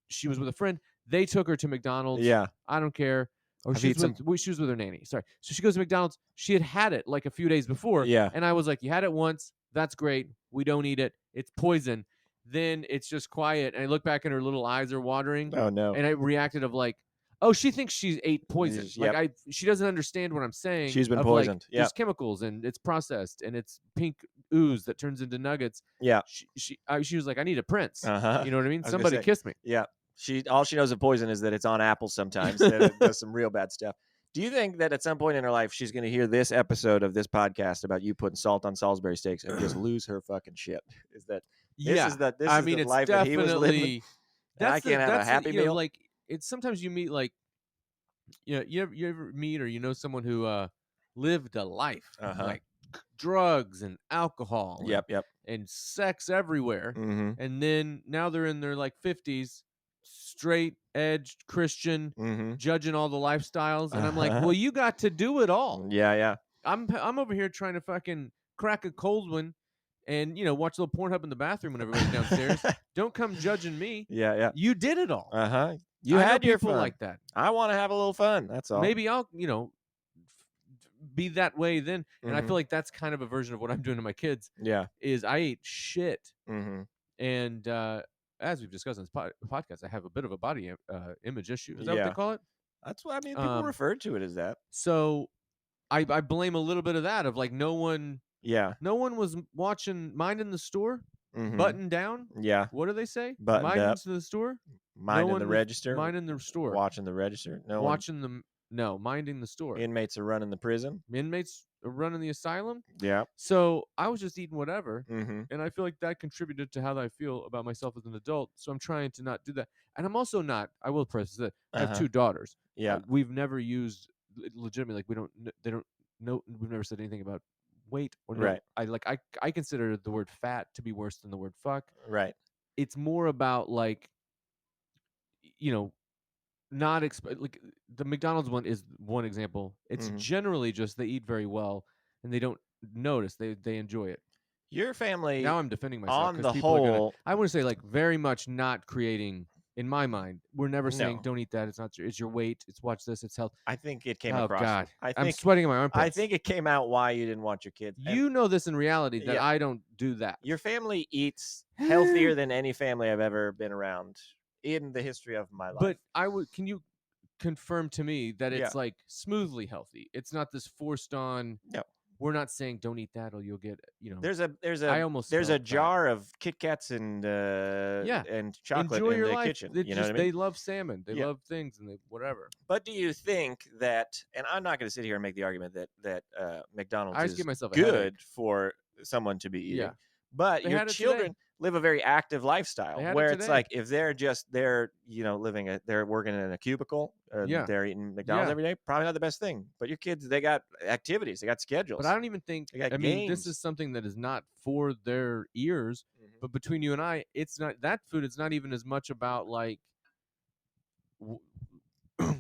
she was with a friend. They took her to McDonald's. Yeah. I don't care. Or she was with her nanny. Sorry. So she goes to McDonald's. She had it like a few days before. Yeah. And I was like, "You had it once. That's great. We don't eat it. It's poison." Then it's just quiet. And I look back and her little eyes are watering. Oh, no. And I reacted of like, oh, she thinks she ate poison. Like she doesn't understand what I'm saying. She's been poisoned. Like, there's chemicals and it's processed and it's pink ooze that turns into nuggets. Yeah. She was like, "I need a Prince." You know what I mean? Somebody kiss me. Yeah. All she knows of poison is that it's on apples sometimes. That it does some real bad stuff. Do you think that at some point in her life she's going to hear this episode of this podcast about you putting salt on Salisbury steaks and just lose her fucking shit? Is that this is the life that he was living? I can't have a happy meal. Like it's sometimes you meet you ever meet or someone who lived a life like drugs and alcohol. And sex everywhere. And then now they're in their 50s. Straight edged Christian, judging all the lifestyles, and I'm like, well, you got to do it all. Yeah. I'm over here trying to fucking crack a cold one, and watch a little Pornhub in the bathroom when everybody's downstairs. Don't come judging me. Yeah. You did it all. You had your people fun like that. I want to have a little fun. That's all. Maybe I'll be that way then, and I feel like that's kind of a version of what I'm doing to my kids. Yeah, is I ate shit, and as we've discussed on this podcast, I have a bit of a body image issue. Is that what they call it? That's what people refer to it as that. So I blame a little bit of that of no one was minding the store, button down. Yeah. What do they say? Minding the store. Minding the register. Minding the store. Watching the register. Watching No, minding the store. Inmates are running the prison. Inmates are running the asylum. Yeah. So I was just eating whatever, mm-hmm. and I feel like that contributed to how I feel about myself as an adult. So I'm trying to not do that. And I'm also not. I will preface that I have 2 daughters. Yeah. We've never used legitimately. Like we don't. They don't know. We've never said anything about weight or no. Right. I consider the word fat to be worse than the word fuck. Right. It's more about like, not like the McDonald's one is one example. It's generally just they eat very well and they don't notice. They enjoy it. Your family. Now I'm defending myself on the people whole. are gonna, I want to say like very much not creating. In my mind, we're never saying don't eat that. It's not. It's your weight. It's watch this. It's health. I think it came oh, across. God. I'm sweating in my armpits. I think it came out why you didn't want your kids. You know this in reality that I don't do that. Your family eats healthier than any family I've ever been around in the history of my life. But can you confirm to me that it's like smoothly healthy? It's not this forced on. No. We're not saying don't eat that or you'll get, There's a jar of Kit Kats and chocolate Enjoy in your the life. kitchen. You know what I mean? They love salmon. They love things and whatever. But do you think that? And I'm not going to sit here and make the argument that McDonald's is good for someone to be eating. Yeah. But your children live a very active lifestyle where it's like if they're they're working in a cubicle, they're eating McDonald's every day, probably not the best thing. But your kids, they got activities, they got schedules. But I don't even think, mean, this is something that is not for their ears, but between you and I, it's not, that food is not even as much about like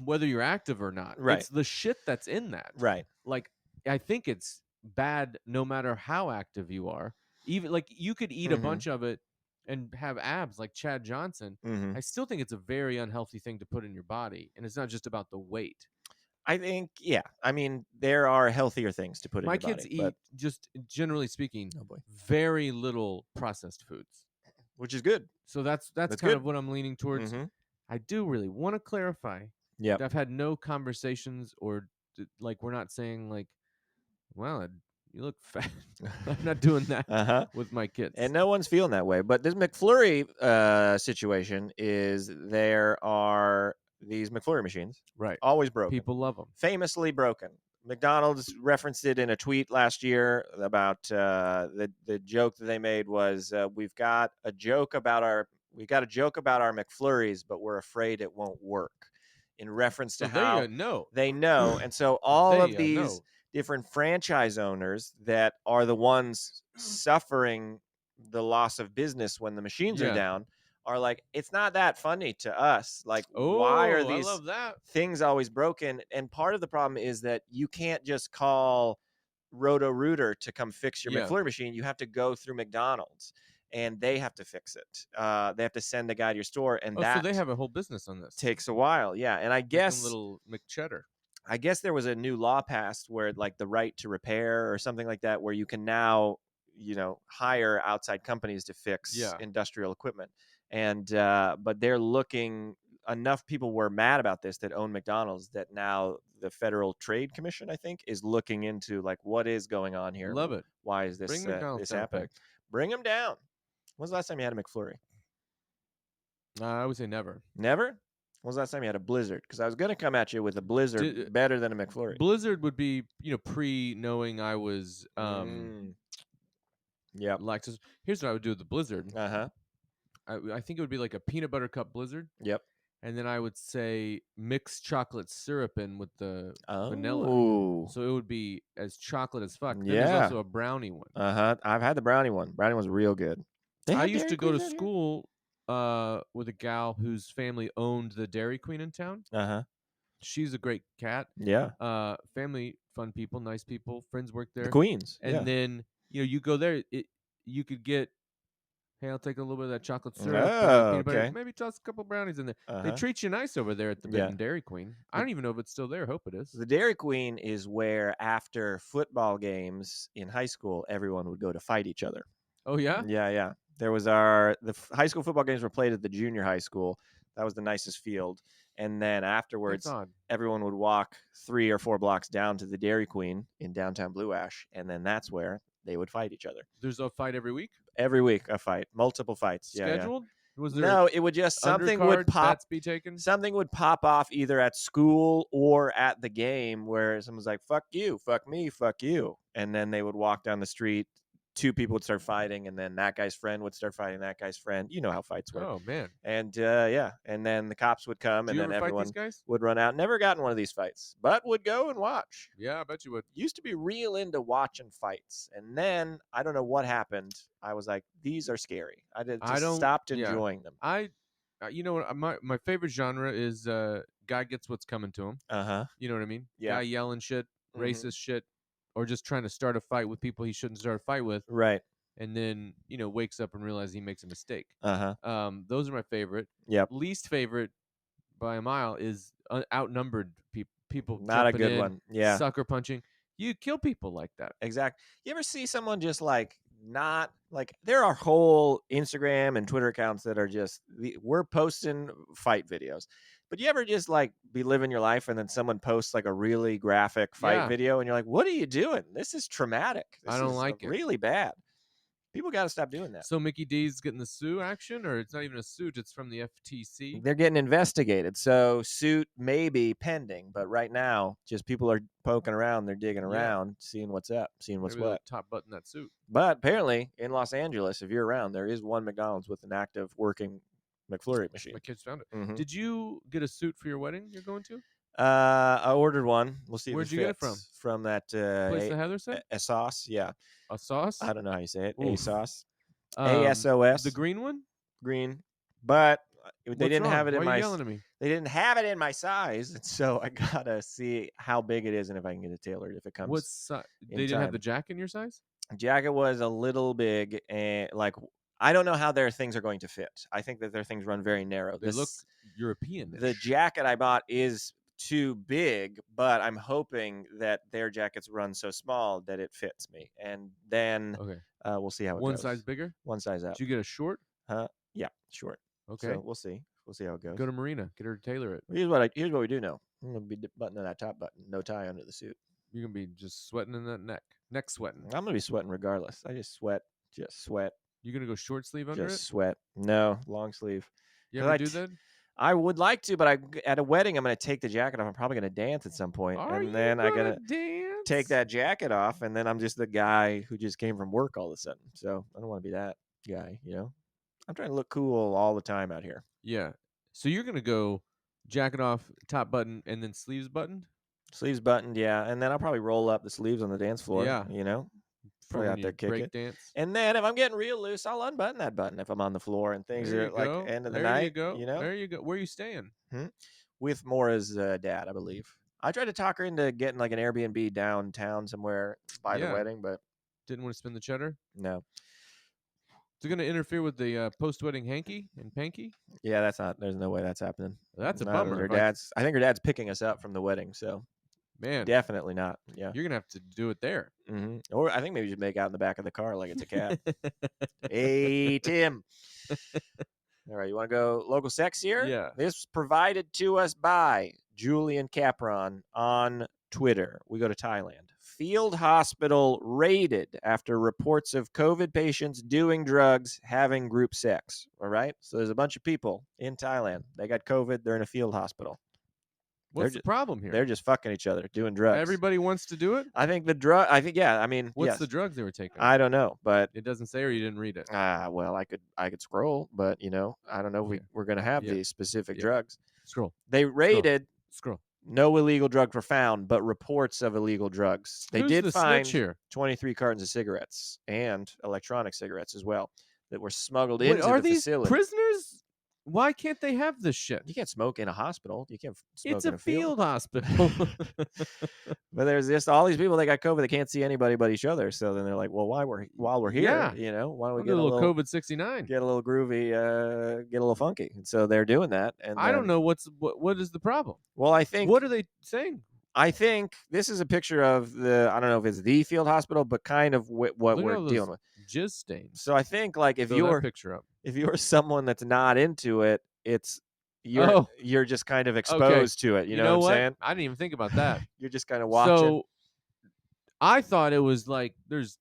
whether you're active or not. Right. It's the shit that's in that. Right. Like, I think it's bad no matter how active you are. Even like you could eat a bunch of it and have abs like Chad Johnson. I still think it's a very unhealthy thing to put in your body, and it's not just about the weight. I think, I mean, there are healthier things to put in your body. My kids eat, just generally speaking, very little processed foods, which is good. So that's kind good. of what I'm leaning towards. I do really want to clarify that I've had no conversations or like we're not saying like, well, you look fat. I'm not doing that with my kids. And no one's feeling that way. But this McFlurry situation is there are these McFlurry machines. Right. Always broken. People love them. Famously broken. McDonald's referenced it in a tweet last year about the joke that they made was we got a joke about our McFlurries, but we're afraid it won't work. In reference to how they know. And so all of these different franchise owners that are the ones suffering the loss of business when the machines are down are like, it's not that funny to us. Like, why are these things always broken? And part of the problem is that you can't just call Roto-Rooter to come fix your McFlurry machine. You have to go through McDonald's. And they have to fix it. They have to send a guy to your store, and so they have a whole business on this. Takes a while, And I guess little McCheddar. I guess there was a new law passed where like the right to repair or something like that, where you can now, hire outside companies to fix industrial equipment. And but they're looking. Enough people were mad about this that own McDonald's that now the Federal Trade Commission, I think, is looking into like what is going on here. Love it. Why is this happening? Bring them down. When's the last time you had a McFlurry? I would say never. Never? When's the last time you had a Blizzard? Because I was going to come at you with a Blizzard better than a McFlurry. Blizzard would be, pre-knowing I was lactose. Here's what I would do with the Blizzard. I think it would be like a peanut butter cup Blizzard. Yep. And then I would say mix chocolate syrup in with the vanilla. So it would be as chocolate as fuck. Then there's also a brownie one. I've had the brownie one. Brownie one's real good. I used to go to school with a gal whose family owned the Dairy Queen in town. She's a great cat. Yeah. Family, fun people, nice people. Friends work there. The Queens. And then, you go there, you could get, hey, I'll take a little bit of that chocolate syrup. Peanut butter, maybe toss a couple brownies in there. They treat you nice over there at the Dairy Queen. I don't even know if it's still there. Hope it is. The Dairy Queen is where after football games in high school, everyone would go to fight each other. Oh, yeah? Yeah. There was the high school football games were played at the junior high school. That was the nicest field. And then afterwards, everyone would walk 3 or 4 blocks down to the Dairy Queen in downtown Blue Ash. And then that's where they would fight each other. There's a fight every week? Every week, a fight. Multiple fights. Scheduled? Was there no, it would just something would pop. Bets be taken? Something would pop off either at school or at the game where someone's like, "Fuck you, fuck me, fuck you," and then they would walk down the street. Two people would start fighting, and then that guy's friend would start fighting that guy's friend. You know how fights work. Oh man! And and then the cops would come, and then everyone would run out. Never got in one of these fights, but would go and watch. Yeah, I bet you would. Used to be real into watching fights, and then I don't know what happened. I was like, these are scary. I stopped enjoying them. You know what? My favorite genre is guy gets what's coming to him. You know what I mean? Yeah. Guy yelling shit, racist shit, or just trying to start a fight with people he shouldn't start a fight with. Right. And then wakes up and realizes he makes a mistake. Those are my favorite. Yep. Least favorite by a mile is outnumbered people. Not a good one. Yeah. Sucker punching. You kill people like that. Exactly. You ever see someone just like not like there are whole Instagram and Twitter accounts that are just we're posting fight videos. But you ever just like be living your life and then someone posts like a really graphic fight video and you're like, what are you doing? This is traumatic. This I don't like it. Really bad. People got to stop doing that. So Mickey D's getting the sue action, or it's not even a suit, it's from the FTC? They're getting investigated. So suit may be pending, but right now, just people are poking around. They're digging around, seeing what's up, seeing what's Maybe what. Top button that suit. But apparently, in Los Angeles, if you're around, there is one McDonald's with an active working McFlurry machine. My kids found it. Did you get a suit for your wedding you're going to? I ordered one. We'll see. Where'd you get it from? From that place that Heather said? A sauce. Yeah. A sauce? I don't know how you say it. A sauce. ASOS. The green one? Green. But they didn't have it in my. Why are you yelling at me? They didn't have it in my size, so I gotta see how big it is and if I can get it tailored. If it comes. What size? They didn't have the jacket in your size? Jacket was a little big, and like I don't know how their things are going to fit. I think that their things run very narrow. They look European. The jacket I bought is too big, but I'm hoping that their jackets run so small that it fits me, and then we'll see how it goes. One size bigger? One size up. Did you get a short? Yeah, short. Okay. So we'll see. We'll see how it goes. Go to Marina. Get her to tailor it. Here's what we do know. I'm gonna be buttoning that top button. No tie under the suit. You're gonna be just sweating in that neck sweating. I'm gonna be sweating regardless. I just sweat. You're gonna go short sleeve under it? Just sweat. No, long sleeve. You ever do that? I would like to, but at a wedding, I'm going to take the jacket off. I'm probably going to dance at some point. And then I'm going to take that jacket off, and then I'm just the guy who just came from work all of a sudden. So I don't want to be that guy, I'm trying to look cool all the time out here. Yeah. So you're going to go jacket off, top button, and then sleeves buttoned? Sleeves buttoned, yeah. And then I'll probably roll up the sleeves on the dance floor, Probably out there kicking. Dance. And then if I'm getting real loose, I'll unbutton that button if I'm on the floor and things are like end of the night. There you go. There you go. Where are you staying? With Maura's dad, I believe. I tried to talk her into getting like an Airbnb downtown somewhere by the wedding, but didn't want to spend the cheddar. No. Is it going to interfere with the post-wedding hanky and panky? Yeah, that's not. There's no way that's happening. That's a bummer. I think her dad's picking us up from the wedding, so. Man, definitely not. Yeah, you're gonna have to do it there. Or I think maybe just make out in the back of the car like it's a cab. Hey, Tim. All right, you want to go local sex here? Yeah. This was provided to us by Julian Capron on Twitter. We go to Thailand. Field hospital raided after reports of COVID patients doing drugs, having group sex. All right, so there's a bunch of people in Thailand. They got COVID. They're in a field hospital. What's the problem here? They're just fucking each other, doing drugs. Everybody wants to do it? I think yeah. I mean, what's the drugs they were taking? I don't know, but it doesn't say, or you didn't read it. Well, I could scroll, but I don't know if we're gonna have these specific drugs. Scroll. They raided. Scroll. No illegal drugs were found, but reports of illegal drugs. They did find 23 cartons of cigarettes and electronic cigarettes as well that were smuggled into the facility. Are these prisoners? Why can't they have this shit? You can't smoke in a hospital. You can't smoke it's in a field hospital. But there's just all these people that got COVID. They can't see anybody but each other. So then they're like, well, while we're here, why don't we get a little COVID 69? Get a little groovy, get a little funky. And so they're doing that. And I don't know what is the problem. Well, I think what are they saying? I think this is a picture of I don't know if it's the field hospispittal, but kind of what we're dealing with. Jizz stains. So I think like if you're someone that's not into it, you're just kind of exposed to it. You know what I'm saying? I didn't even think about that. You're just kind of watching. So I thought it was like there's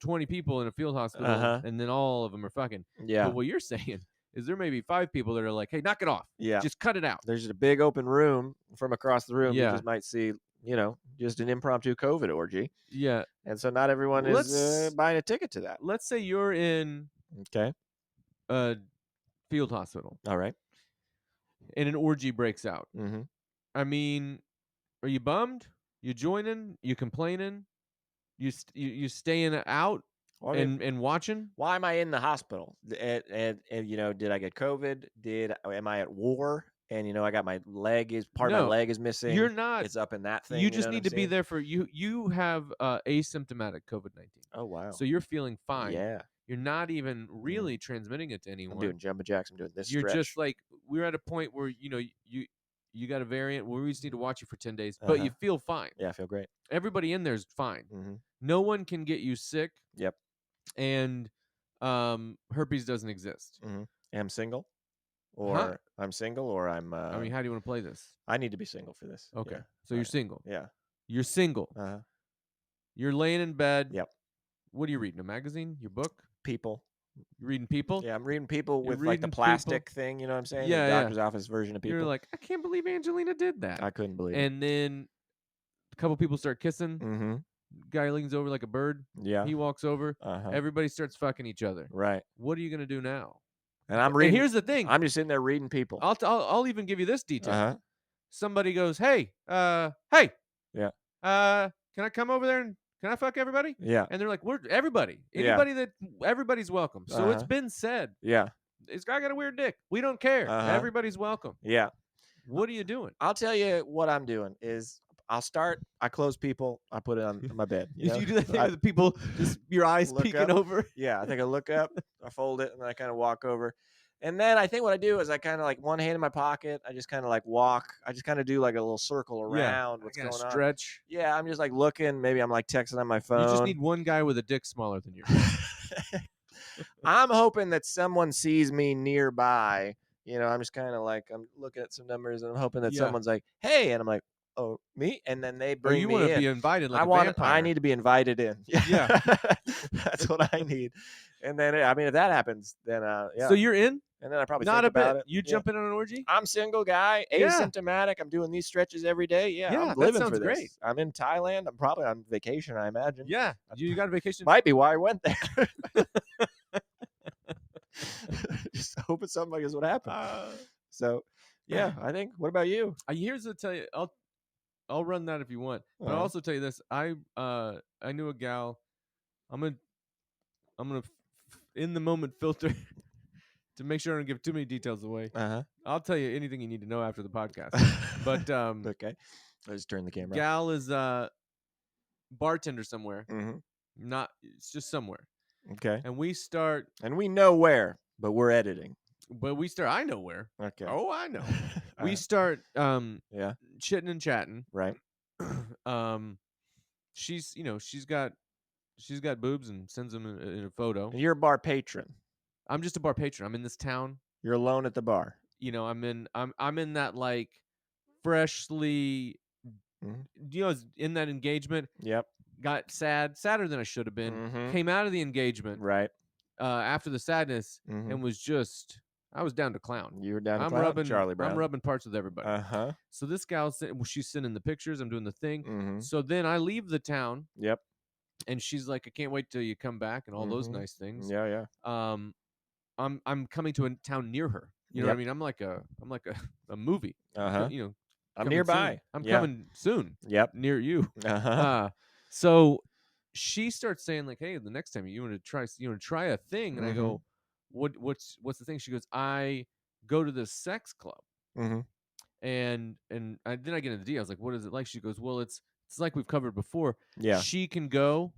20 people in a field hospital and then all of them are fucking. Yeah. But what you're saying is there may be 5 people that are like, hey, knock it off. Yeah. Just cut it out. There's a big open room from across the room. You just might see, just an impromptu COVID orgy. Yeah. And so not everyone is buying a ticket to that. Let's say you're in a field hospital. All right. And an orgy breaks out. Mm-hmm. I mean, are you bummed? You joining? You complaining? You staying out and watching? Why am I in the hospital? And did I get COVID? Am I at war? And I got my leg is my leg is missing. You're not. It's up in that thing. You just need to be there for you. You have asymptomatic COVID-19. Oh wow. So you're feeling fine. Yeah. You're not even really transmitting it to anyone. I'm doing jumping jacks. I'm doing this. You're just like, we're at a point where you got a variant where we just need to watch you for 10 days, but you feel fine. Yeah, I feel great. Everybody in there is fine. Mm-hmm. No one can get you sick. Yep. And herpes doesn't exist. Mm-hmm. I'm single, or I'm single, or I'm. I mean, how do you want to play this? I need to be single for this. Okay, so you're single. Yeah, you're single. You're laying in bed. Yep. What are you reading? A magazine? Your book? People. You're reading People? Yeah, I'm reading People with like the plastic thing. You know what I'm saying? Yeah, the doctor's office version of People. You're like, I can't believe Angelina did that. I couldn't believe it. And then a couple people start kissing. Mm-hmm. Guy leans over like a bird. Yeah. He walks over. Everybody starts fucking each other. Right. What are you gonna do now? And I'm reading. And here's the thing. I'm just sitting there reading People. I'll even give you this detail. Somebody goes, hey. Yeah. Can I come over there and can I fuck everybody? Yeah. And they're like, we're everybody. Anybody everybody's welcome. So it's been said. Yeah. This guy got a weird dick. We don't care. Everybody's welcome. Yeah. What are you doing? I'll tell you what I'm doing is I close People, I put it on my bed. You do that thing with the people, just your eyes peeking over? Yeah, I think I look up, I fold it, and then I kind of walk over. And then I think what I do is I kind of like one hand in my pocket, I just kind of like walk. I just kind of do like a little circle around what's going on. Stretch. Yeah, I'm just like looking. Maybe I'm like texting on my phone. You just need one guy with a dick smaller than yours. I'm hoping that someone sees me nearby. I'm just kind of like, I'm looking at some numbers and I'm hoping that someone's like, hey, and I'm like, oh, me? And then they bring me in. You want to be invited like a vampire. I need to be invited in. Yeah. That's what I need. And then, if that happens, then, yeah. So you're in? And then I probably think about it. You jumping on an orgy? I'm single guy, asymptomatic. I'm doing these stretches every day. Yeah, I'm living for this. Great. I'm in Thailand. I'm probably on vacation, I imagine. Yeah. You got a vacation? Might be why I went there. Just hoping something is what happened. So, yeah, I think. What about you? Here's to tell you. I'll run that if you want. But I'll also tell you this. I knew a gal. I'm gonna in the moment filter to make sure I don't give too many details away. I'll tell you anything you need to know after the podcast. But okay, I just turn the camera. Gal is a bartender somewhere. Mm-hmm. It's just somewhere. Okay. And we know where, but we're editing. But I know where. Okay. Oh, I know. We start chitting and chatting. Right. She's got boobs and sends them in a photo. And you're a bar patron. I'm just a bar patron. I'm in this town. You're alone at the bar. I'm in that like freshly in that engagement. Yep. Got sadder than I should have been. Mm-hmm. Came out of the engagement. Right. After the sadness and was just I was down to clown. You were down to clown, Charlie Brown. I'm rubbing parts with everybody. So this gal, she's sending the pictures. I'm doing the thing. Mm-hmm. So then I leave the town. Yep. And she's like, I can't wait till you come back and all those nice things. Yeah, yeah. I'm coming to a town near her. You know what I mean? I'm like a movie. I'm nearby. Soon. I'm coming soon. Yep. Near you. So she starts saying like, hey, the next time you want to try a thing, and I go, what's the thing? She goes, I go to this sex club. And then I get into the details. Like, what is it like? She goes, well, it's like we've covered before. Yeah. She can go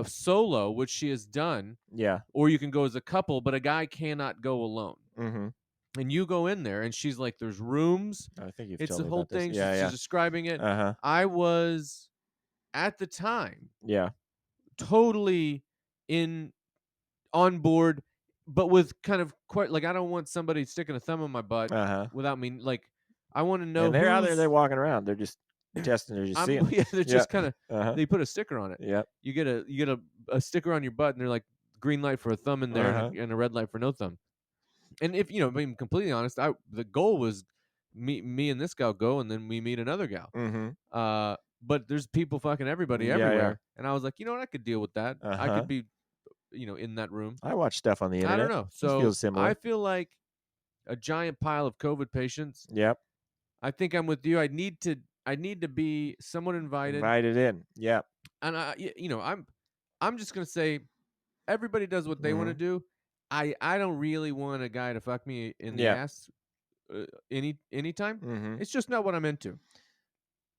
solo, which she has done. Yeah. Or you can go as a couple, but a guy cannot go alone. And you go in there, and she's like, there's rooms. I think you've it's told the me whole about this. thing. Yeah, she's describing it. I was, at the time, totally on board, but with kind of quite like, I don't want somebody sticking a thumb in my butt without me. Like, I want to know. And they're out there. They're walking around. They're just testing. They're just seeing. Yeah, they're just kind of. They put a sticker on it. Yeah. You get a sticker on your butt, and they're like green light for a thumb in there and a red light for no thumb. And if being completely honest, the goal was me and this gal go, and then we meet another gal. But there's people fucking everybody everywhere, and I was like, you know what, I could deal with that. I could be, in that room. I watch stuff on the internet. I don't know. So feels similar. I feel like a giant pile of COVID patients. Yep. I think I'm with you. I need to be somewhat invited in. Yep. And I'm just gonna say, everybody does what they want to do. I don't really want a guy to fuck me in the ass anytime. It's just not what I'm into.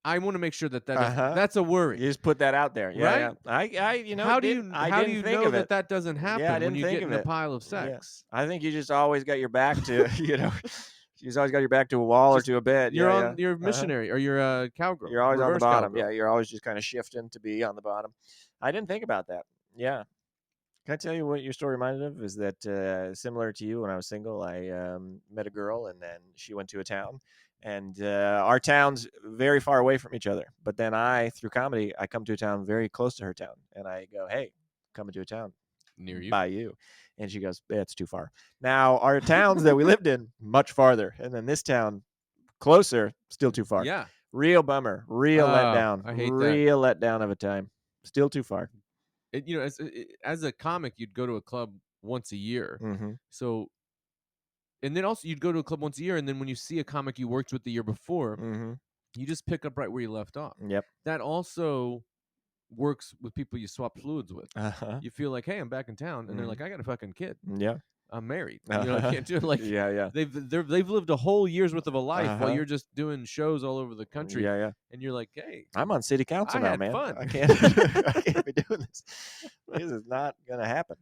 I want to make sure that's a worry. You just put that out there, right? Yeah. How do you know that doesn't happen when you get in a pile of sex? Yeah. I think you just always got your back to you just always got your back to a wall or to a bed. You're missionary or you're a cowgirl. You're always on the bottom. Cowgirl. Yeah, you're always just kind of shifting to be on the bottom. I didn't think about that. Yeah. Can I tell you what your story reminded of? Is that similar to you? When I was single, I met a girl, and then she went to a town, and our towns very far away from each other. But then through comedy, I come to a town very close to her town, and I go, "Hey, coming to a town near you, by you," and she goes, "It's too far." Now our towns that we lived in much farther, and then this town closer, still too far. Yeah, real bummer, real letdown. I hate real letdown of a time. Still too far. As a comic, you'd go to a club once a year. Mm-hmm. So, and then also you'd go to a club once a year, and then when you see a comic you worked with the year before, you just pick up right where you left off. Yep. That also works with people you swap fluids with. You feel like, hey, I'm back in town, and they're like, I got a fucking kid. Yeah. I'm married. I can't do it. Like, yeah. They've lived a whole year's worth of a life while you're just doing shows all over the country. Yeah. And you're like, hey, I'm on city council now, man. Fun. I can't. I can't be doing this. This is not gonna happen.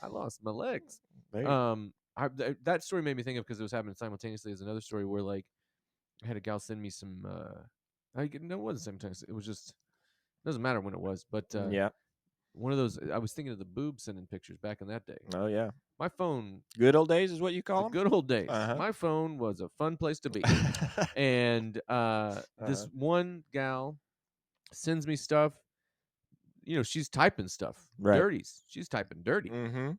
I lost my legs. That story made me think of, because it was happening simultaneously as another story where, like, I had a gal send me some. It wasn't simultaneously. It was just, doesn't matter when it was, but one of those. I was thinking of the boob sending pictures back in that day. Oh yeah. My phone. Good old days is what you call them? Good old days. My phone was a fun place to be. And this one gal sends me stuff. She's typing stuff. Right. Dirties. She's typing dirty.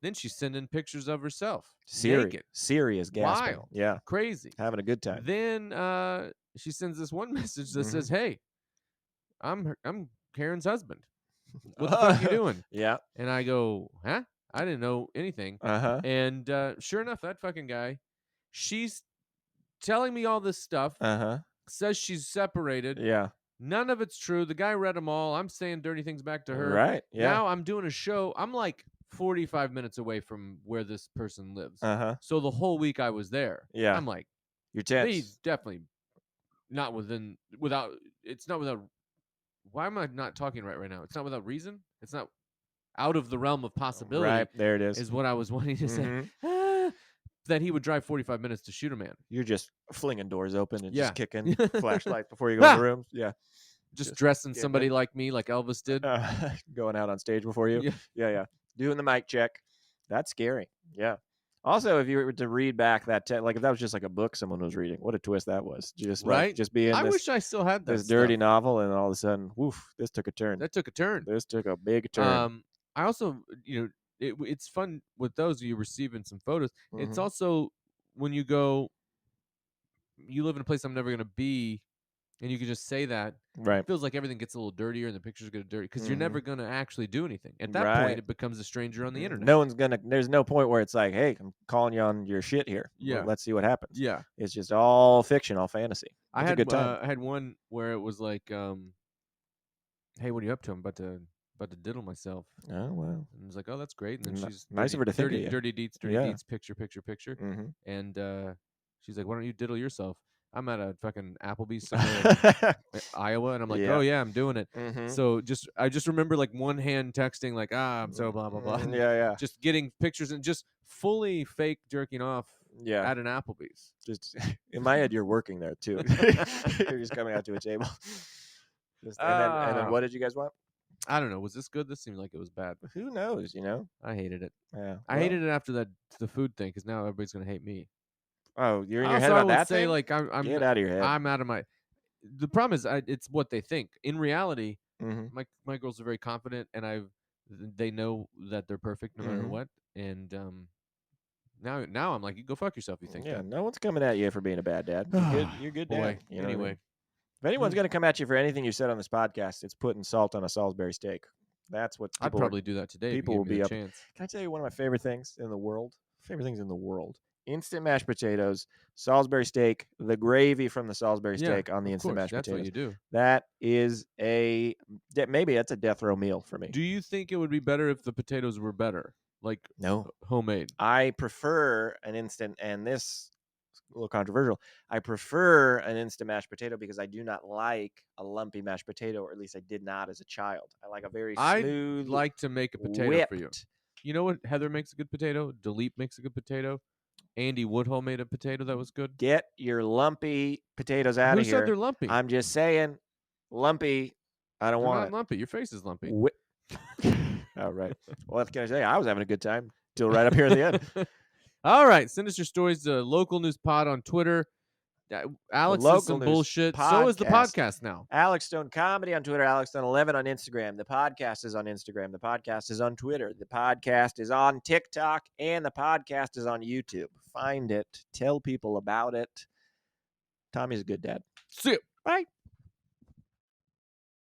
Then she's sending pictures of herself. Naked. Serious gasping. Wild. Yeah. Crazy. Having a good time. Then she sends this one message that says, hey, I'm Karen's husband. What the fuck are you doing? Yeah. And I go, huh? I didn't know anything. And sure enough, that fucking guy, she's telling me all this stuff. Says she's separated. Yeah. None of it's true. The guy read them all. I'm saying dirty things back to her. Right. Yeah. Now I'm doing a show. I'm like 45 minutes away from where this person lives. So the whole week I was there. Yeah. I'm like, you're tense. He's definitely not without. It's not without. Why am I not talking right now? It's not without reason. It's not out of the realm of possibility. Right, there it is. Is what I was wanting to say. That he would drive 45 minutes to shoot a man. You're just flinging doors open and just kicking flashlights before you go in the rooms. Yeah. Just dressing somebody like me, like Elvis did. Going out on stage before you. Yeah. Doing the mic check. That's scary. Yeah. Also, if you were to read back that, like if that was just like a book someone was reading, what a twist that was. Just right? Just being I wish I still had this dirty novel, and all of a sudden, woof, this took a turn. That took a turn. This took a big turn. I also, it's fun with those you receiving some photos. It's also when you go, you live in a place I'm never going to be, and you can just say that. Right. It feels like everything gets a little dirtier and the pictures get dirty because you're never going to actually do anything. At that point, it becomes a stranger on the internet. No one's going to, there's no point where it's like, hey, I'm calling you on your shit here. Yeah. Well, let's see what happens. Yeah. It's just all fiction, all fantasy. I had a good time. I had one where it was like, hey, what are you up to? I'm about to diddle myself. Oh, wow. And I was like, oh, that's great. And then she's nice of her to think dirty deeds, picture. And she's like, why don't you diddle yourself? I'm at a fucking Applebee's somewhere in Iowa, and I'm like, oh yeah, I'm doing it. So I just remember like one hand texting like, I'm so blah blah blah. Yeah. Just getting pictures and just fully fake jerking off. Yeah. At an Applebee's. Just in my head, you're working there too. You're just coming out to a table. And then what did you guys want? I don't know. Was this good? This seemed like it was bad. Who knows? I hated it. Yeah. I hated it after the food thing because now everybody's gonna hate me. Oh, you're in your head about that thing? Like I'm get out of your head. I'm out of my. The problem is, it's what they think. In reality, my girls are very confident, and they know that they're perfect no matter what, and Now I'm like, you go fuck yourself. You think? Yeah, that. No one's coming at you for being a bad dad. You're good dad. You know anyway, if anyone's going to come at you for anything you said on this podcast, it's putting salt on a Salisbury steak. That's what I'd probably do that today. People will be up. Chance. Can I tell you one of my favorite things in the world? Instant mashed potatoes, Salisbury steak, the gravy from the Salisbury steak on the instant mashed potatoes. That's what you do. That is maybe that's a death row meal for me. Do you think it would be better if the potatoes were better? Like no, homemade. I prefer an instant, and this is a little controversial. I prefer an instant mashed potato because I do not like a lumpy mashed potato, or at least I did not as a child. I like a very smooth. I'd like to make a potato for you. You know what? Heather makes a good potato. Dilip makes a good potato. Andy Woodhull made a potato that was good. Get your lumpy potatoes out of here. Who said they're lumpy? I'm just saying, lumpy. I don't want it. Lumpy. Your face is lumpy. All right. Well, what can I say? I was having a good time till right up here at the end. All right. Send us your stories to Local News Pod on Twitter. Alex is some bullshit. Podcast. So is the podcast now. Alex Stone Comedy on Twitter. Alex Stone 11 on Instagram. The podcast is on Instagram. The podcast is on Twitter. The podcast is on TikTok. And the podcast is on YouTube. Find it. Tell people about it. Tommy's a good dad. See you. Bye.